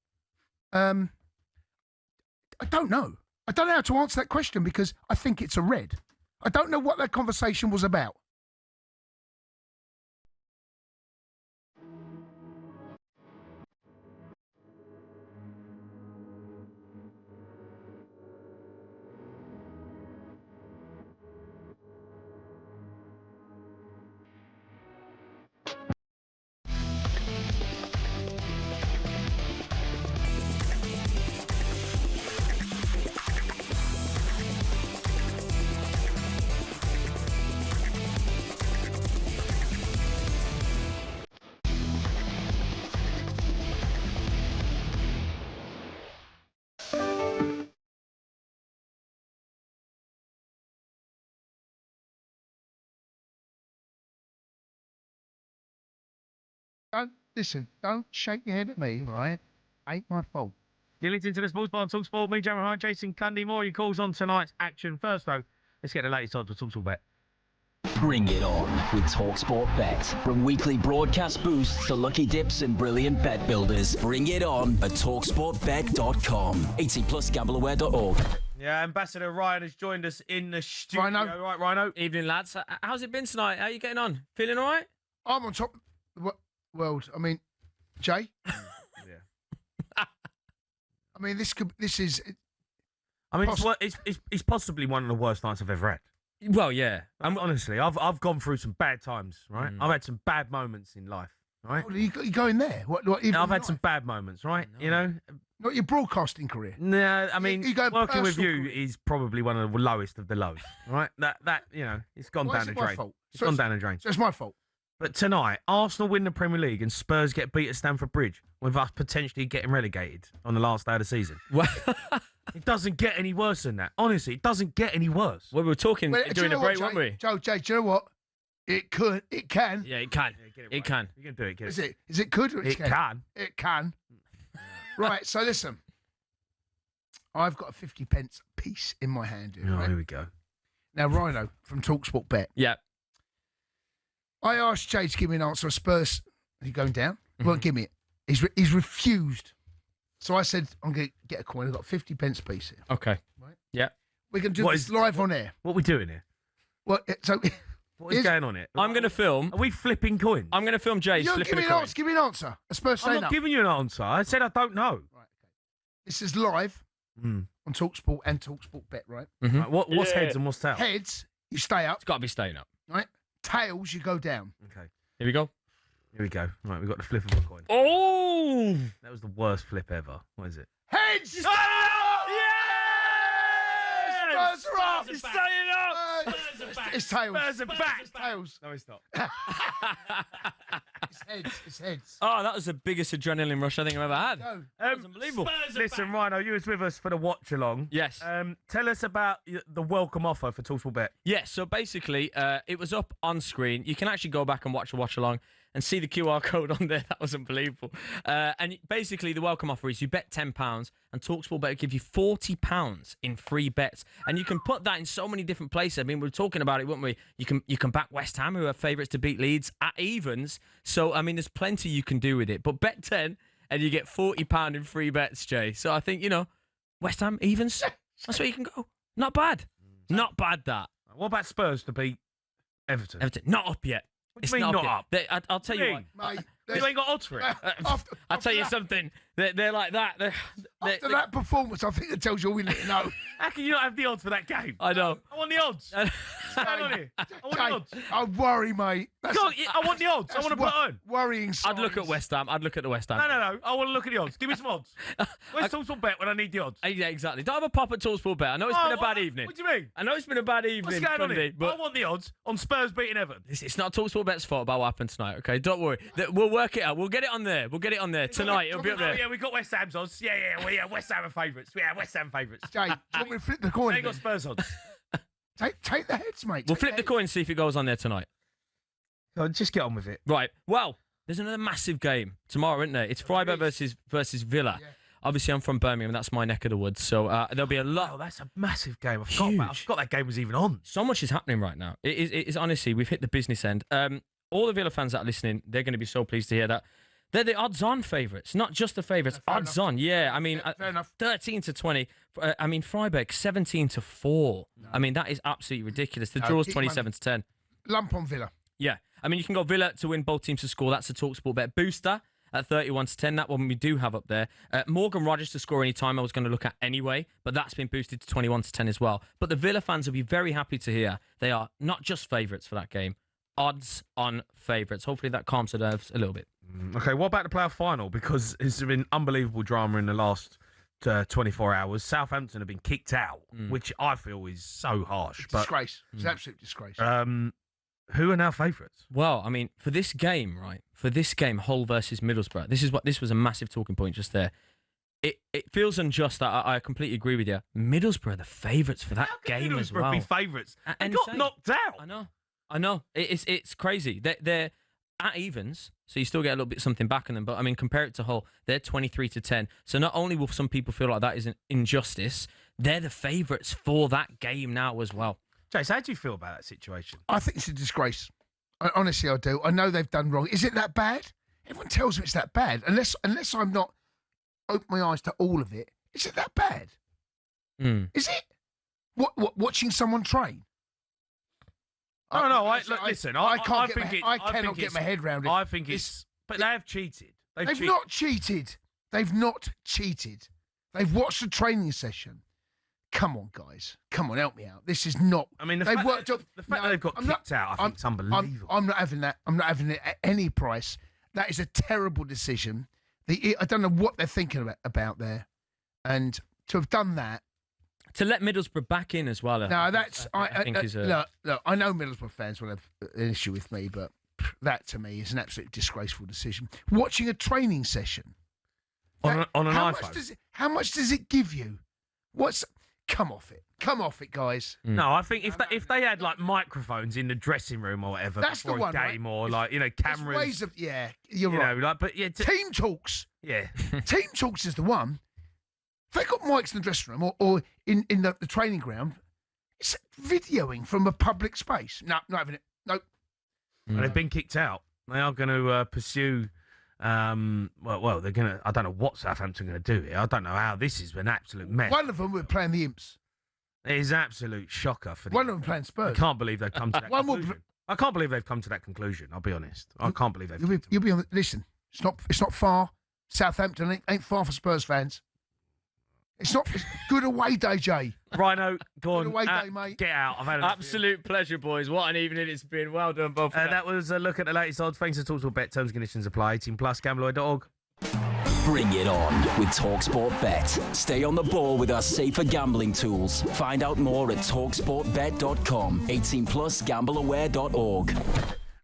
I don't know. I don't know how to answer that question because I think it's a red. I don't know what that conversation was about. Don't shake your head at me, right? Ain't my fault. You're listening to the Sports Bar on talkSPORT. Me, Jammer High, Jason Cundy. More your calls on tonight's action. First, though, let's get the latest odds with talkSPORT Bet. Bring it on with talkSPORT Bet. From weekly broadcast boosts to lucky dips and brilliant bet builders. Bring it on at talksportbet.com. 18+ gambleaware.org. Yeah, Ambassador Ryan has joined us in the studio. Rhino. Right, Rhino. Evening, lads. How's it been tonight? How are you getting on? Feeling all right? I'm on top of the world. I mean, Jay? Yeah. I mean, this is... I mean, it's possibly one of the worst nights I've ever had. Well, yeah. Honestly, I've gone through some bad times, right? I've had some bad moments in life, right? Well, you going there? What even I've had some bad moments, right? You know? Not your broadcasting career. No, I mean, You go working with personal you career. is probably one of the lowest of the lows, right? That it's gone Why down is the it my drain. fault? It's So gone it's- down the drain. So it's my fault. But tonight, Arsenal win the Premier League and Spurs get beat at Stamford Bridge with us potentially getting relegated on the last day of the season. It doesn't get any worse than that. Honestly, it doesn't get any worse. Well, we were talking Well, do during you the know break, what, weren't we? Jay, do you know what? It can. Yeah, it can. It can. You can do it. Get Is it could or It can. It can. Right, so listen. I've got a 50p piece in my hand here. Oh, right? here we go. Now, Rhino from talkSPORT Bet. Yeah. I asked Jay to give me an answer. Spurs, are you going down? He Mm-hmm. won't give me it. He's refused. So I said, I'm going to get a coin. I've got 50p piece here. Okay. Right. Yeah. We're going to do What this is- live on air. What are we doing here? Well, so What is going on here? I'm going to film. Are we flipping coins? I'm going to film Jay you flipping give me a an coin. answer. Give me an answer. A Spurs I'm stand not up. giving you an answer. I said I don't know. This is live Mm. on talkSPORT and talkSPORT Bet, right? Mhm. Right, what's Yeah. heads and what's tails? Heads, you stay up. It's got to be staying up. Right? Tails, you go down. Okay. Here we go. Here we go. Right, we've got the flip of a coin. Oh! That was the worst flip ever. What is it? Heads! Yes! Spurs are up! It's staying up! It's tails. Spurs are back! Tails. No, it's not. It's heads. It's heads. Oh, that was the biggest adrenaline rush I think I've ever had. Go. That was unbelievable. Listen, Rhino, you was with us for the watch along. Yes. Tell us about the welcome offer for talkSPORT Bet. Yes, so basically, it was up on screen. You can actually go back and watch a watch along and see the QR code on there. That was unbelievable. And basically, the welcome offer is you bet £10 and talkSPORT Bet will give you £40 in free bets. And you can put that in so many different places. I mean, we were talking about it, weren't we? You can back West Ham, who are favourites to beat Leeds, at evens. So, I mean, there's plenty you can do with it. But bet 10 and you get £40 in free bets, Jay. So I think, West Ham evens, that's where you can go. Not bad. Not bad, that. What about Spurs to beat Everton? Everton, not up yet. What do you mean not up? I'll tell you what. Mate, You ain't got odds for it. I'll tell you something. They're like that. After that performance, I think it tells you all we need to know. How can you not have the odds for that game? I know. I want the odds. What's going on here? I want the odds. I worry, mate. I want the odds. I want to put it on. Worrying I'd look at West Ham. I'd look at the West Ham. No. I want to look at the odds. Give me some odds. Where's talkSPORT Bet when I need the odds? Yeah, exactly. Don't have a pop at talkSPORT Bet. I know it's been a bad evening. What do you mean? I know it's been a bad evening. What's going on here? Cundy, but I want the odds on Spurs beating Everton. it's not talkSPORT Bet's fault about what happened tonight, okay? Don't worry. We'll work it out. We'll get it on there. Tonight. It'll be up Oh, there. yeah, we got West Ham's odds. Yeah, West Ham are favourites. Yeah, West Ham favourites. Jay, do you want me to flip the coin? They got Spurs odds. Take the heads, mate. We'll Take flip the the coin and see if it goes on there tonight. So just get on with it. Right. Well, there's another massive game tomorrow, isn't there? It's Freiburg versus Villa. Yeah. Obviously, I'm from Birmingham. That's my neck of the woods. So there'll be a lot. Oh, that's a massive game. I forgot that game was even on. So much is happening right now. It is honestly, we've hit the business end. All the Villa fans that are listening, they're going to be so pleased to hear that. They're the odds-on favourites, not just the favourites. Odds-on, yeah. I mean, fair enough. 13-20. I mean, Freiburg 17-4. I mean, that is absolutely ridiculous. The draw's 27-10. Lump on Villa. Yeah. I mean, you can go Villa to win, both teams to score. That's a talkSPORT Bet booster at 31-10. That one we do have up there. Morgan Rogers to score any time I was going to look at anyway, but that's been boosted to 21-10 as well. But the Villa fans will be very happy to hear they are not just favourites for that game. Odds-on favourites. Hopefully that calms the nerves a little bit. Okay, what about the playoff final? Because there's been unbelievable drama in the last 24 hours. Southampton have been kicked out, which I feel is so harsh. Disgrace. It's an absolute disgrace. Who are now favourites? Well, I mean, for this game, right? For this game, Hull versus Middlesbrough. This was a massive talking point just there. It feels unjust. I completely agree with you. Middlesbrough are the favourites for that game as well. Be favourites. They got knocked out. I know. It's crazy. They're at evens, so you still get a little bit something back on them. But I mean, compare it to Hull, they're 23-10. So not only will some people feel like that is an injustice, they're the favourites for that game now as well. Jace, how do you feel about that situation? I think it's a disgrace. Honestly, I do. I know they've done wrong. Is it that bad? Everyone tells me it's that bad. Unless I'm not open my eyes to all of it. Is it that bad? Is it? What? Watching someone train? No. Listen, I cannot get my head around it. I think but they have cheated. They've not cheated. They've not cheated. They've watched a training session. Come on, guys. Come on, help me out. This is not. I mean, the they've fact worked that, up. the fact that they've got kicked out, I think it's unbelievable. I'm not having that. I'm not having it at any price. That is a terrible decision. I don't know what they're thinking about there. And to have done that. To let Middlesbrough back in as well. I think is a... Look, I know Middlesbrough fans will have an issue with me, but that to me is an absolutely disgraceful decision. Watching a training session. On an iPhone. How much does it give you? Come off it, guys. No, I think if they had like microphones in the dressing room or whatever before a game, right? Or like cameras. Ways of, you're right. Team talks. Yeah, team talks is the one. If they got mics in the dressing room or in the training ground, it's videoing from a public space. No, not having it. No. Well, they've been kicked out. They are going to pursue. Well, they're going to. I don't know what Southampton are going to do here. I don't know how this is an absolute mess. One of them were playing the Imps. It is an absolute shocker for them. One of them playing Spurs. I can't believe they've come to that conclusion. I can't believe they've come to that conclusion. I'll be honest. I can't believe they've. You'll be on. Listen, it's not far. Southampton ain't far for Spurs fans. It's good away day, Jay. Rhino, go on. Good away day, mate. Get out. I've had absolute pleasure, boys. What an evening it's been. Well done, both. That was a look at the latest odds. Thanks to TalkSport Bet. Terms and conditions apply. 18+. Gambler.org. Bring it on with TalkSport Bet. Stay on the ball with our safer gambling tools. Find out more at talksportbet.com. 18+. Gambleaware.org.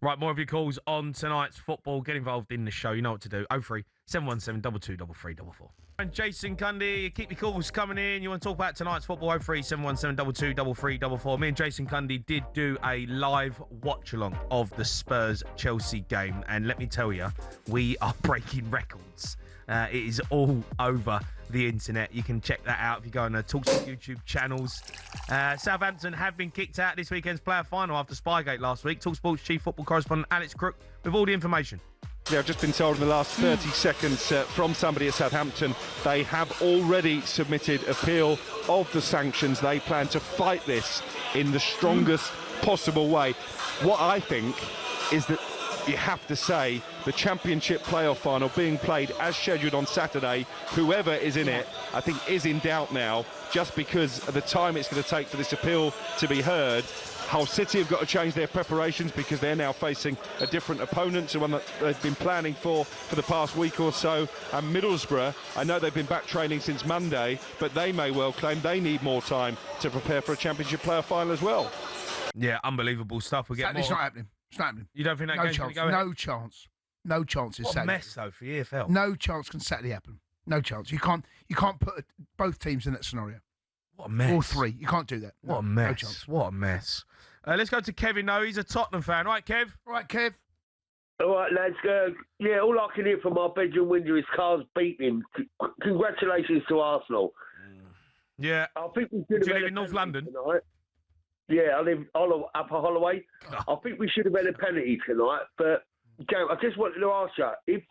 Right, more of your calls on tonight's football. Get involved in the show. You know what to do. 03 717 22 344. And Jason Cundy, keep your calls coming in. You want to talk about tonight's football? 03 717 22 344. Me and Jason Cundy did do a live watch along of the Spurs Chelsea game, and let me tell you, we are breaking records. It is all over the internet. You can check that out if you go on the TalkSport YouTube channels. Southampton have been kicked out this weekend's player final after Spygate last week. TalkSport's chief football correspondent Alex Crook with all the information. Yeah, I've just been told in the last 30 seconds from somebody at Southampton they have already submitted appeal of the sanctions. They plan to fight this in the strongest possible way. What I think is that you have to say the Championship playoff final being played as scheduled on Saturday, whoever is in it, I think is in doubt now, just because of the time it's going to take for this appeal to be heard. Hull City have got to change their preparations because they're now facing a different opponent to one that they've been planning for the past week or so. And Middlesbrough, I know they've been back training since Monday, but they may well claim they need more time to prepare for a Championship player final as well. Yeah, unbelievable stuff. We get more. It's not happening. It's not happening. You don't think that game's going to go ahead? No chance. No chance. What a mess, though, for EFL. No chance can Saturday happen. No chance. You can't put both teams in that scenario. What a mess. All three. You can't do that. What a mess. No chance. What a mess. Let's go to Kevin, though. He's a Tottenham fan. Right, Kev? Right, Kev. All right, lads. Yeah, all I can hear from my bedroom window is cars beating. Congratulations to Arsenal. Yeah. I think we should have live in North London? Tonight. Yeah, I live Upper Holloway. I think we should have had a penalty tonight, but I just wanted to ask you,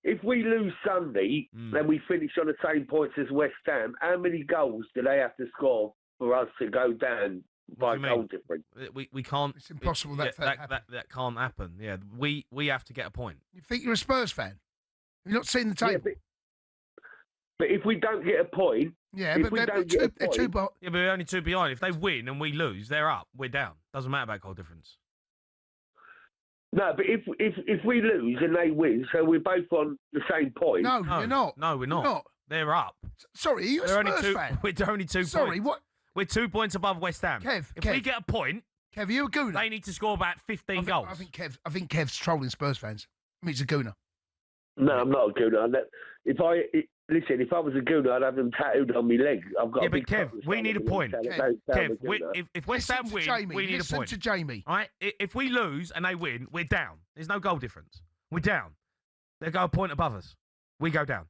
if we lose Sunday and we finish on the same points as West Ham, how many goals do they have to score for us to go down by goal difference? We can't. It's impossible that can't happen. Yeah, we have to get a point. You think you're a Spurs fan? Have you not seen the table? Yeah, but if we don't get a point, but we're only two behind. If they win and we lose, they're up. We're down. Doesn't matter about goal difference. No, but if we lose and they win, so we're both on the same point. No, you're not. No, we're not. They're up. Sorry, are you a Spurs fan? We're only 2 points. Sorry, what? We're 2 points above West Ham. If we get a point, Kev, you a gooner? They need to score about 15 goals. I think Kev's trolling Spurs fans. I mean, he's a gooner. No, I'm not a gooner. If I was a gooner, I'd have them tattooed on my leg. I've got. Yeah, but Kev, we need a point. Kev, if West Ham win, we need a point. Listen to Jamie. All right? If we lose and they win, we're down. There's no goal difference. We're down. They go a point above us. We go down.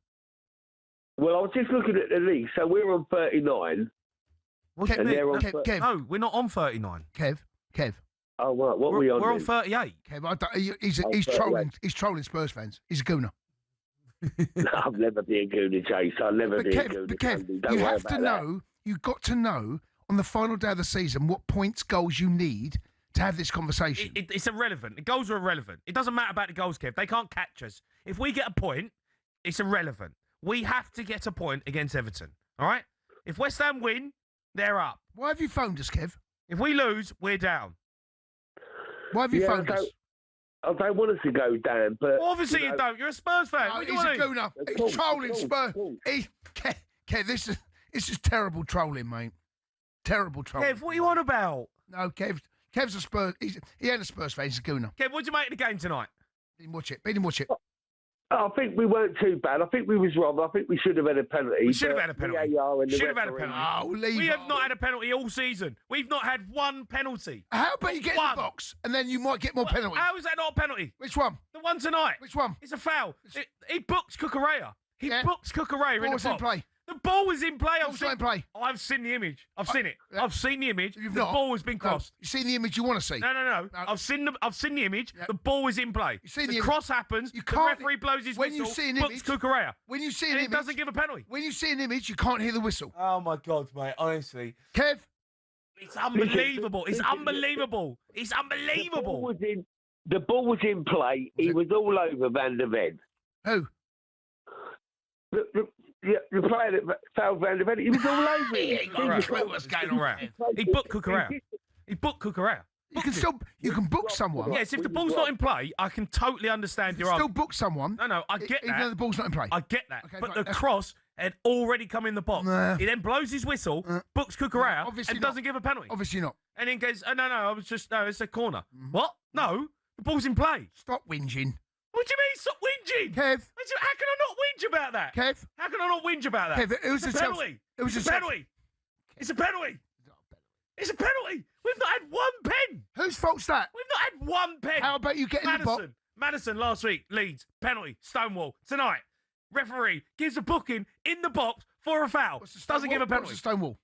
Well, I was just looking at the league. So we're on 39. Kev, no, we're not on 39. Kev. Oh, right. What are we on? We're on 38. Kev, he's trolling. He's trolling Spurs fans. He's a gooner. No, I'll never be a gooner, Chase. I'll never be a gooner. But Kev, you have to know. You've got to know on the final day of the season what points, goals you need to have this conversation. It's irrelevant. The goals are irrelevant. It doesn't matter about the goals, Kev. They can't catch us. If we get a point, it's irrelevant. We have to get a point against Everton. All right? If West Ham win, they're up. Why have you phoned us, Kev? If we lose, we're down. Why have you phoned us? I don't want us to go down, but... Well, obviously you don't. You're a Spurs fan. No, What do he's you a want? gooner. He's trolling Spurs. Kev, this is terrible trolling, mate. Terrible trolling. Kev, what are you on about? No, Kev's a Spurs. He ain't a Spurs fan. He's a gooner. Kev, what do you make of the game tonight? Didn't watch it. Didn't watch it. I think we weren't too bad. I think we was wrong. I think we should have had a penalty. We should have had a penalty. Should have had a penalty. Oh, we have not had a penalty all season. We've not had one penalty. How about you get in the box and then you might get more penalties? How is that not a penalty? Which one? The one tonight. Which one? It's a foul. He booked Cucurella. He booked Cucurella in the box. Ball was in play. The ball was in play. Ball's not in play. I've seen the image. I've seen it. I've seen the image. You've the not? ball has been crossed. You've seen the image you want to see? No. I've seen the image. The ball is in play. You see the cross happens. The referee blows his when whistle. You see an books image, Cucurella. When you see an and image, it doesn't give a penalty. When you see an image, you can't hear the whistle. Oh my God, mate! Honestly, Kev, it's unbelievable. It's unbelievable. It's unbelievable. The ball was in play. He was all over Van der Ven. Who? The player that fouled Van der Ven, he was all over He it. ain't got a clue what's going on around. He booked Cucurella. He booked Cucurella. You can book someone. Yes, if the ball's not in play, I can totally understand your argument. Still book someone. No, I get that. Even though the ball's not in play. I get that. Okay, but fine. the cross had already come in the box. Nah. He then blows his whistle, books Cucurella, obviously and not. doesn't give a penalty. Obviously not. And then goes, no, it's a corner. What? No, the ball's in play. Stop whinging. What do you mean, stop whinging? Kev. How can I not whinge about that? Kev. How can I not whinge about that? Kev, it was it's a penalty. It was a penalty. It's a penalty. It's a penalty. We've not had one pen. Whose fault's that? We've not had one pen. How about you get in the box? Madison last week, Leeds, penalty, Stonewall. Tonight, referee gives a booking in the box for a foul. Doesn't give a penalty. What's the Stonewall?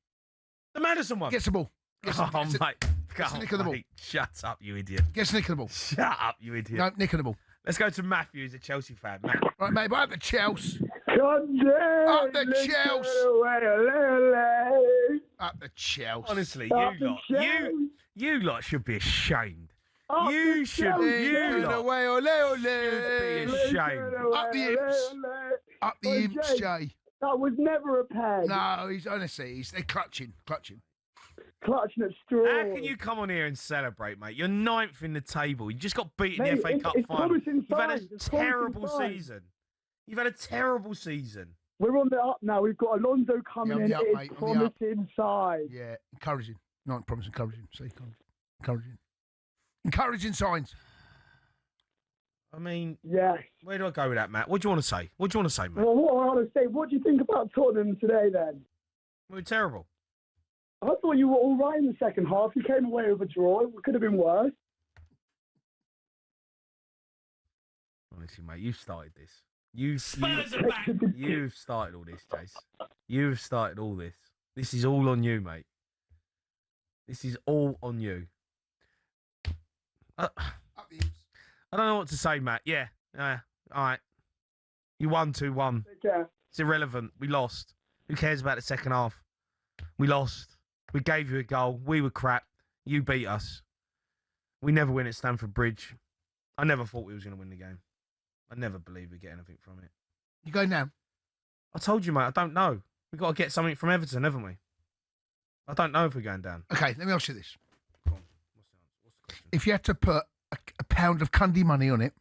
The Madison one. Gets the ball. Mate. Gets the nick of the ball. Shut up, you idiot. Gets the nick of the ball. Shut up, you idiot. No, nick of the ball. Let's go to Matthew, who's a Chelsea fan. Matt. Right, mate, up the Chelsea. Cundy, up the Chelsea. Up the Chelsea. Honestly, you lot should be ashamed. You should be ashamed. Up the Imps. Up the Imps, Jay. That was never a pen. No, they're clutching. Clutching at straws. How can you come on here and celebrate, mate? You're ninth in the table. You just got beaten in the FA Cup final. You've had a terrible season. You've had a terrible season. We're on the up now. We've got Alonso coming in. It's promising signs. Yeah, encouraging. Not promising, encouraging. See, encouraging. Encouraging signs. I mean, yes. Where do I go with that, Matt? What do you want to say? What do you want to say, Matt? Well, what I want to say, what do you think about Tottenham today, then? We're terrible. I thought you were all right in the second half. You came away with a draw. It could have been worse. Honestly, mate, you've started this. You've started all this, Jace. You've started all this. This is all on you, mate. This is all on you. I don't know what to say, Matt. Yeah. All right. You won 2-1. It's irrelevant. We lost. Who cares about the second half? We lost. We gave you a goal. We were crap. You beat us. We never win at Stamford Bridge. I never thought we was going to win the game. I never believed we'd get anything from it. You go now? I told you, mate. I don't know. We've got to get something from Everton, haven't we? I don't know if we're going down. Okay, let me ask you this. Go on. What's the question? If you had to put a pound of Cundy money on it,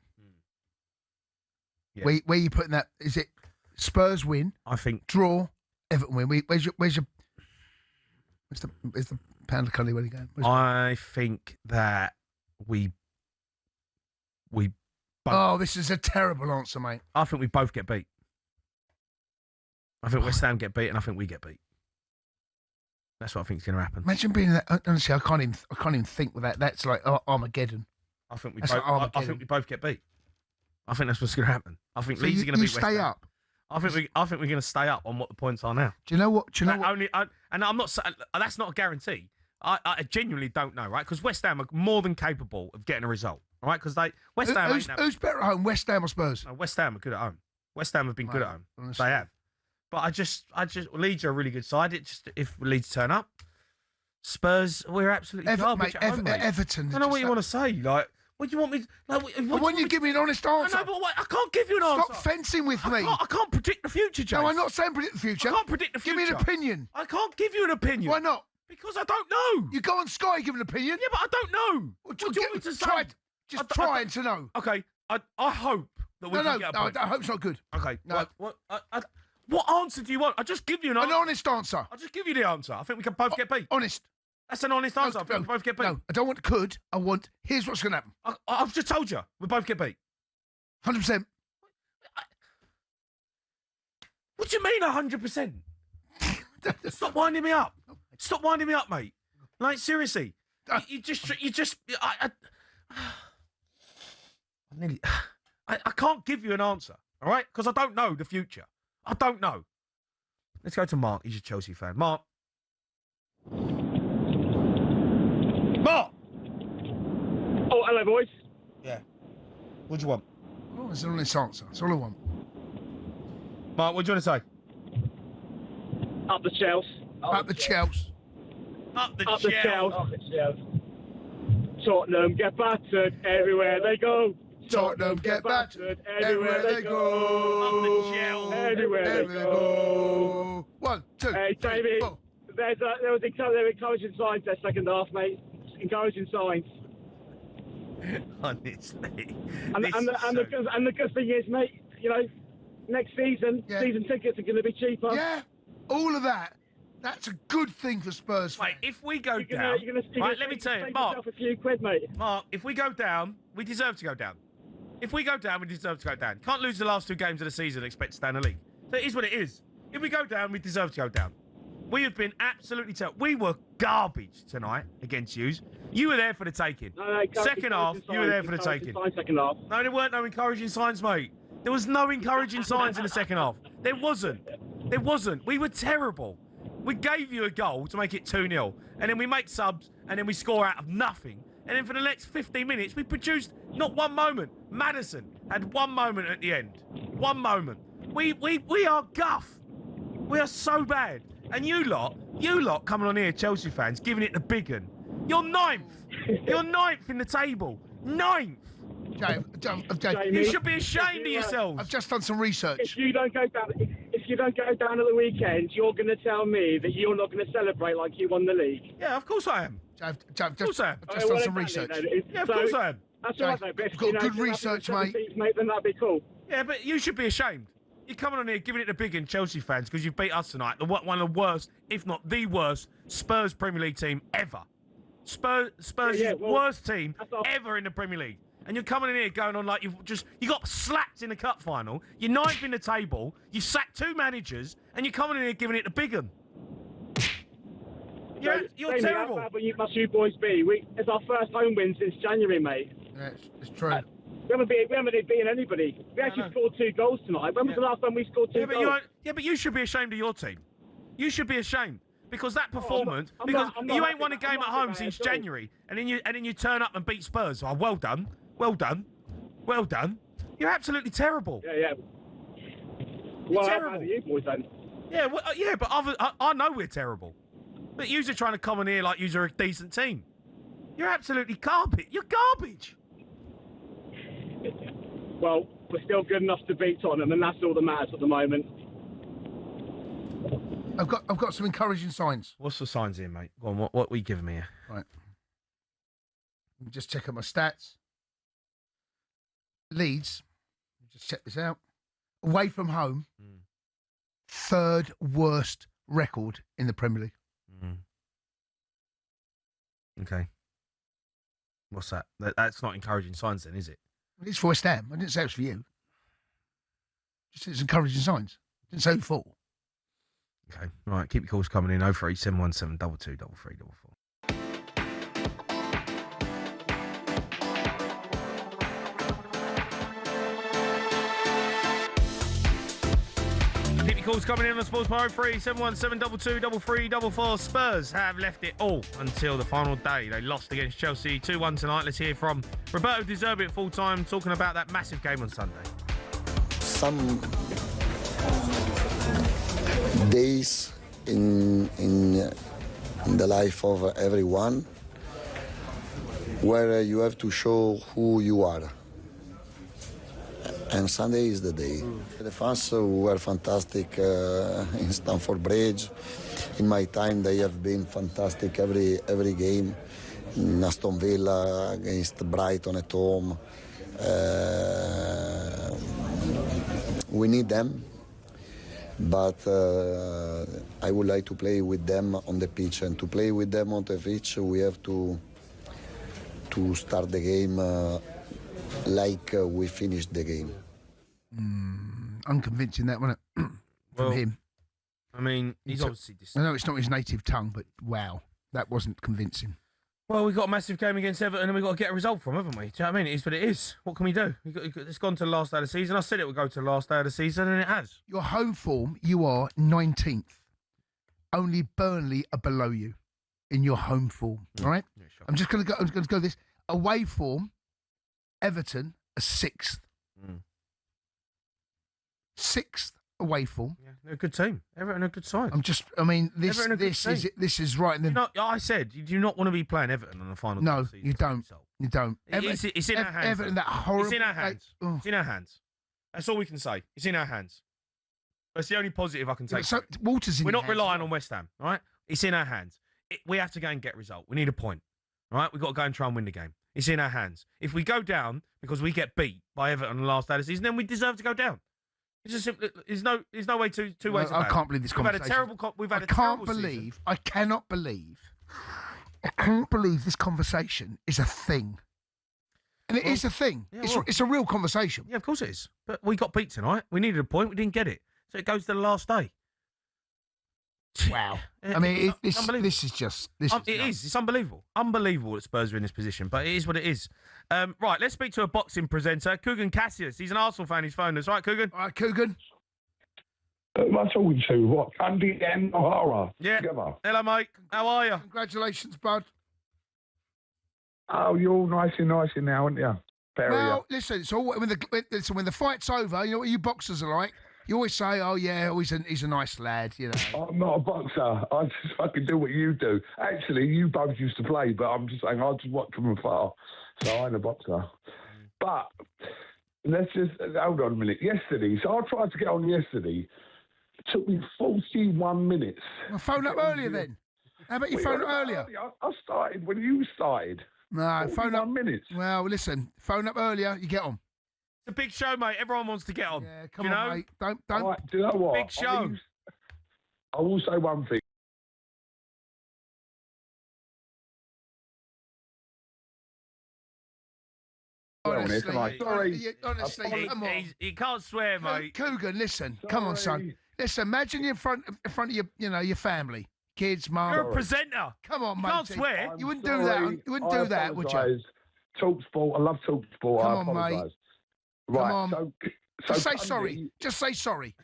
where are you putting that? Is it Spurs win? I think draw. Everton win. Where's the pound of Cundy? Where are you going? I think that we. Oh, this is a terrible answer, mate. I think we both get beat. I think West Ham get beat, and I think we get beat. That's what I think is going to happen. Imagine being that. Honestly, I can't even think with that. That's like Armageddon. I think we both get beat. I think that's what's going to happen. I think Leeds are going to beat West Ham. Stay up. I think we're going to stay up on what the points are now. Do you know what? And I'm not. That's not a guarantee. I genuinely don't know, right? Because West Ham are more than capable of getting a result, all right? Because West Ham. Who's better at home, West Ham or Spurs? No, West Ham are good at home. West Ham have been good at home. Honestly. They have. But I just Leeds are a really good side. It just if Leeds turn up, Spurs we're absolutely garbage at home, mate. Everton. I don't know what you want to say. Like, what do you want me? I want you to give me an honest answer. I know, but I can't give you an answer. Stop fencing with me. I can't predict the future, James. No, I'm not saying predict the future. I can't predict the future. Give me an opinion. I can't give you an opinion. Why not? Because I don't know. You go on Sky, give an opinion. Yeah, but I don't know. What do you want me to say? Just trying to know. Okay, I hope that we can get a point. I hope it's not good. Okay, No. What answer do you want? I'll just give you an answer. An honest answer. I'll just give you the answer. I think we can both get beat. Honest. That's an honest answer. I think we both get beat. No, I don't want could. I want here's what's going to happen. I've just told you. We both get beat. 100%. What do you mean 100%? Stop winding me up. Stop winding me up, mate. Like, seriously. You just... I can't give you an answer, all right? Because I don't know the future. I don't know. Let's go to Mark. He's a Chelsea fan. Mark. Mark! Oh, hello, boys. Yeah. What do you want? Oh, it's an honest answer. That's all I want. Mark, what do you want to say? Up the Chelsea. Up the Chelsea. Up the Chelsea. Up the Chelsea. Tottenham get battered everywhere they go. Tottenham get battered everywhere they go. Up the Chelsea. Everywhere they go. 1, 2, Hey, 3, Jamie, 4. there was encouraging signs that second half, mate. Encouraging signs. Honestly. And the good thing is, mate, you know, next season, season tickets are going to be cheaper. Yeah, all of that. That's a good thing for Spurs fans. Mate, if we go down... Right, let me tell you, Mark. A few quid, mate. Mark, if we go down, we deserve to go down. If we go down, we deserve to go down. Can't lose the last 2 games of the season and expect to stay in the league. So it is what it is. If we go down, we deserve to go down. We have been absolutely terrible. We were garbage tonight against you. You were there for the taking. Second half, you were there for the taking. Second half. No, there weren't no encouraging signs, mate. There was no encouraging signs in the second half. There wasn't. There wasn't. We were terrible. We gave you a goal to make it 2-0. And then we make subs, and then we score out of nothing. And then for the next 15 minutes, we produced not one moment. Maddison had one moment at the end. One moment. We are guff. We are so bad. And you lot coming on here, Chelsea fans, giving it the big un. You're 9th. You're 9th in the table. 9th. Jamie, you should be ashamed of yourselves. I've just done some research. If you don't go down, at the weekend, you're going to tell me that you're not going to celebrate like you won the league. Yeah, of course I am. Of course I am. I've just done some research. Yeah, of course I am. That's all right, mate. But I've got good research, mate. Then that'd be cool. Yeah, but you should be ashamed. You're coming on here giving it the big in Chelsea fans because you've beat us tonight. One of the worst, if not the worst, Spurs Premier League team ever. Spurs worst team ever in the Premier League. And you're coming in here going on like you got slapped in the cup final. You're 9th in the table. You sacked 2 managers, and you're coming in here giving it the big un. You're terrible. How bad must you boys be? It's our first home win since January, mate. Yeah, it's true. We haven't beaten anybody. We actually scored 2 goals tonight. When was the last time we scored 2 goals? But you should be ashamed of your team. You should be ashamed. Because that performance, you ain't won a game at home since January, and then you turn up and beat Spurs. Oh, well done. Well done. Well done. You're absolutely terrible. Yeah. Well, terrible. How bad are you boys then? Yeah, but I know we're terrible. But yous are trying to come in here like yous are a decent team. You're absolutely garbage. You're garbage. Well, we're still good enough to beat Tottenham, and that's all that matters at the moment. I've got some encouraging signs. What's the signs here, mate? Go on, what are you giving me here? Right. Let me just check out my stats. Leeds, just check this out. Away from home, 3rd worst record in the Premier League. Okay. What's that? That's not encouraging signs then, is it? It's for West Ham. I didn't say it was for you. Just it's encouraging signs. I didn't say for. Okay. All right. Keep your calls coming in. 03717 223344. Keep your calls coming in on Sports Bar 03717 223344. Spurs have left it all until the final day. They lost against Chelsea 2-1 tonight. Let's hear from Roberto De Zerbi at full time talking about that massive game on Sunday. Some days in the life of everyone where you have to show who you are. And Sunday is the day. The fans were fantastic in Stamford Bridge. In my time, they have been fantastic every game. Aston Villa, against Brighton at home. We need them, but I would like to play with them on the pitch, and to play with them on the pitch, we have to start the game like we finished the game. Unconvincing, that, wasn't it? From him. I mean, he's obviously... I know it's not his native tongue, but wow, that wasn't convincing. Well, we've got a massive game against Everton and we've got to get a result from, haven't we? Do you know what I mean? It is what it is. What can we do? It's gone to the last day of the season. I said it would go to the last day of the season, and it has. Your home form, you are 19th. Only Burnley are below you in your home form, all right? Yeah, sure. I'm going to go this. Away form, Everton are 6th. 6th away form. Yeah, they're a good team. Everton are a good side. This is right. I said, you do not want to be playing Everton on the final. No, you don't. You don't. It's in our hands. Everton, that horrible. It's in our hands. It's in our hands. That's all we can say. It's in our hands. That's the only positive I can take. So Walter's in. We're not relying on West Ham, all right? It's in our hands. We have to go and get a result. We need a point, all right? We've got to go and try and win the game. It's in our hands. If we go down because we get beat by Everton on the last day of the season, then we deserve to go down. It's just simply, there's no way two ways about it. I can't believe this conversation. I cannot believe this conversation is a thing. And it is a thing. Yeah, it's a real conversation. Yeah, of course it is. But we got beat tonight. We needed a point. We didn't get it. So it goes to the last day. Wow. I mean, this is just... It is. It's unbelievable. Unbelievable that Spurs are in this position. But it is what it is. Right, let's speak to a boxing presenter, Cundy Cassius. He's an Arsenal fan. He's phoned us. Right, Cundy? All right, Cundy. Am I talking to? What? Cundy and O'Hara? Yeah. Together. Hello, mate. How are you? Congratulations, bud. Oh, you're all nicey now, aren't you? Well, listen, it's all, when the fight's over, you know what you boxers are like? You always say, oh, yeah, he's a nice lad, you know. I'm not a boxer. I just fucking do what you do. Actually, you both used to play, but I'm just saying I just watch from afar. So I ain't a boxer. But let's just hold on a minute. Yesterday, so I tried to get on yesterday. It took me 41 minutes. Well, phone up earlier then. How about you phone up earlier? I started when you started. No, phone up minutes. Well, listen, phone up earlier, you get on. It's a big show, mate. Everyone wants to get on. Yeah, come on, mate. Don't. Right, do you know what? Big show. I will say one thing. Honestly, come on. You can't swear, mate. Coogan, listen. Sorry. Come on, son. Listen, imagine you're in front of your family, kids, mum. You're a presenter. Come on, mate. You can't swear. You wouldn't do that. You wouldn't do that, would you? talkSPORT. I love talkSPORT. Come I on, apologise. mate. Right. Come on. So Just say Cundy, sorry. Just say sorry.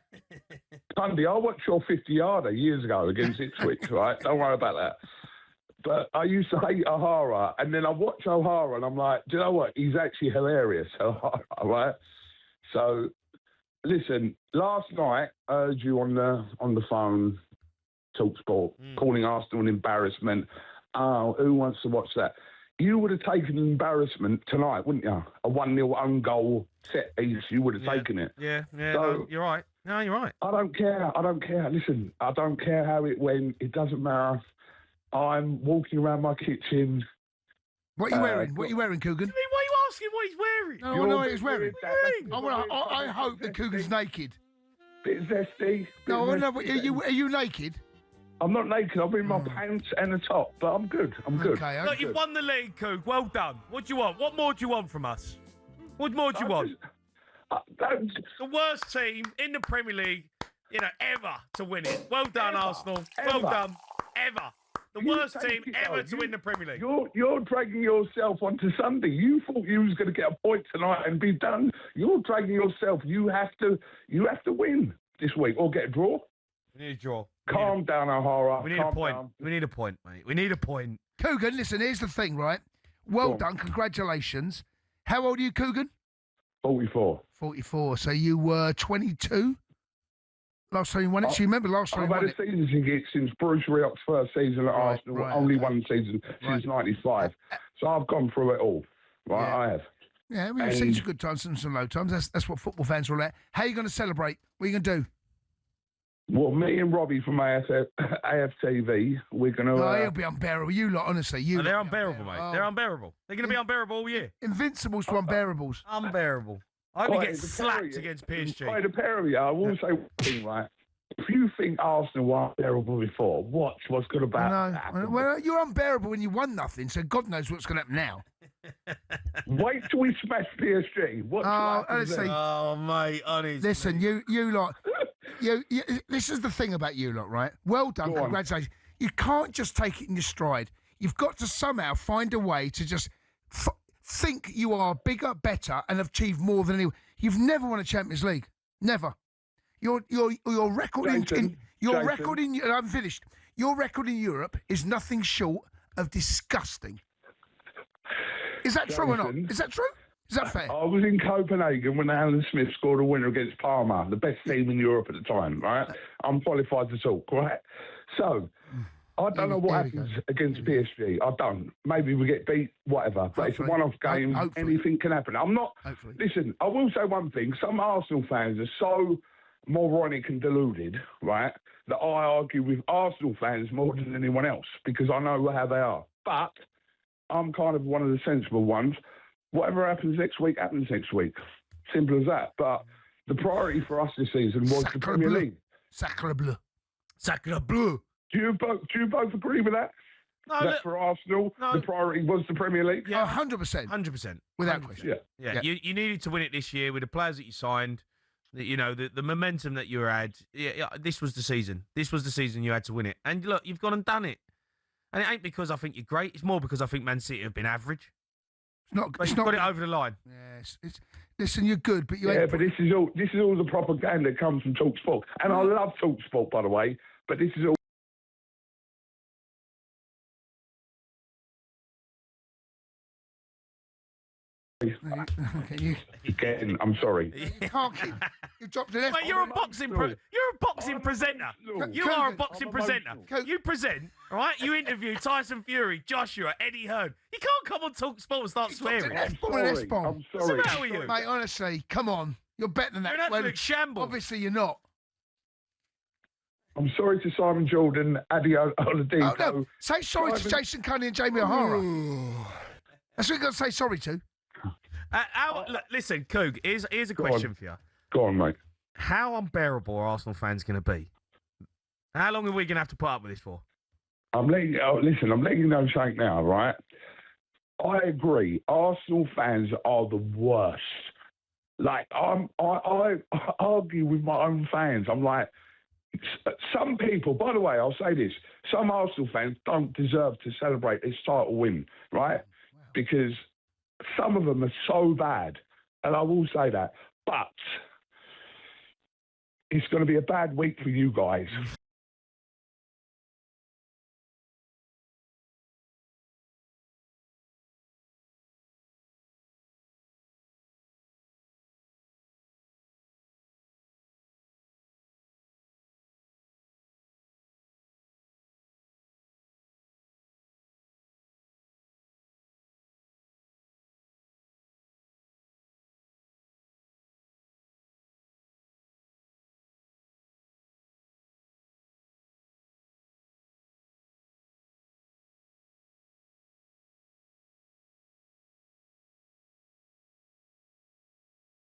Cundy, I watched your 50-yarder years ago against Ipswich, right? Don't worry about that. But I used to hate O'Hara, and then I watch O'Hara, and I'm like, do you know what? He's actually hilarious, O'Hara, right? So, listen, last night I heard you on the phone, talkSPORT, calling Arsenal an embarrassment. Oh, who wants to watch that? You would have taken an embarrassment tonight, wouldn't you? A 1-0 own goal set piece, you would have taken it. Yeah, So, no, you're right. No, you're right. I don't care. Listen, I don't care how it went. It doesn't matter. I'm walking around my kitchen. What are you wearing? What are you wearing, Coogan? Why are you asking what he's wearing? No, I know what he's wearing. I hope that Coogan's naked. Bit zesty. No, are you naked? I'm not naked. I'm in my pants and a top, but I'm good. I'm good. Okay, Look, you've won the league, Coog. Well done. What do you want? What more do you want from us? What more do you want? The worst team in the Premier League, ever to win it. Well done, Arsenal. Well done. Ever. The worst team ever to win the Premier League. You're dragging yourself onto Sunday. You thought you was going to get a point tonight and be done. You're dragging yourself. You have to win this week or get a draw. We need a draw. Calm down, O'Hara. We need a point. We need a point, mate. We need a point. Coogan, listen, here's the thing, right? Well done. Congratulations. How old are you, Coogan? 44. 44. So you were 22? Last time you won it? So you remember last time you won it? I've had a season ticket since Bruce Riott's first season at Arsenal. Only one season since 95. So I've gone through it all. Right, I have. Yeah, we've seen some good times and some low times. That's what football fans are all at. How are you going to celebrate? What are you going to do? Well, me and Robbie from AFTV, we're going to... No, he'll be unbearable. You lot, honestly. They're unbearable, mate. They're unbearable. They're going to be unbearable all year. Invincibles to unbearables. Unbearable. I hope he gets slapped against PSG. By the pair of you, I will say one thing, right? If you think Arsenal were unbearable before, watch what's going to happen. Well, you're unbearable when you won nothing, so God knows what's going to happen now. Wait till we smash PSG. Watch what happens honestly. then. Oh, mate, honestly. Listen, you lot... You, this is the thing about you lot, right? Well done, congratulations. You can't just take it in your stride. You've got to somehow find a way to just think you are bigger, better, and have achieved more than anyone. You've never won a Champions League, never. Your record I'm finished. Your record in Europe is nothing short of disgusting. Is that true or not? Is that true? Is that fair? I was in Copenhagen when Alan Smith scored a winner against Parma, the best team in Europe at the time, right? I'm qualified to talk, right? So, I don't know what happens against PSG. I don't. Maybe we get beat, whatever. But it's a one-off game. Anything can happen. I'm not... Listen, I will say one thing. Some Arsenal fans are so moronic and deluded, right, that I argue with Arsenal fans more than anyone else because I know how they are. But I'm kind of one of the sensible ones. Whatever happens next week, happens next week. Simple as that. But the priority for us this season was the Premier League. Sacre bleu. Sacre bleu. Do you both agree with that? No, that for Arsenal, the priority was the Premier League? Yeah, 100%. 100%. Without question. Yeah. You needed to win it this year with the players that you signed, the momentum that you had. Yeah, this was the season. This was the season you had to win it. And look, you've gone and done it. And it ain't because I think you're great. It's more because I think Man City have been average. It's not got it over the line. Yes, listen, you're good, but you ain't. Yeah, but this is all the propaganda that comes from talkSPORT, and I love talkSPORT, by the way. But this is all. Again, I'm sorry. You can't keep. You dropped an F. Mate, you're a boxing presenter. You are a boxing presenter. You present, right? You interview Tyson Fury, Joshua, Eddie Hearn. You can't come on talkSPORT and start swearing. I'm sorry. What's the matter with you? Mate, honestly, come on. You're better than that. You're an absolute shambles. Obviously, you're not. I'm sorry to Simon Jordan, Adi Oladipo. Oh, no. Say sorry to Jason Cundy and Jamie O'Hara. That's what you've got to say sorry to. Look, listen, Coog, here's a question for you. Go on, mate. How unbearable are Arsenal fans going to be? How long are we going to have to put up with this for? I'm letting you know something now, right? I agree. Arsenal fans are the worst. Like, I argue with my own fans. I'm like, some people, by the way, I'll say this, some Arsenal fans don't deserve to celebrate this title win, right? Because some of them are so bad, and I will say that. But it's going to be a bad week for you guys.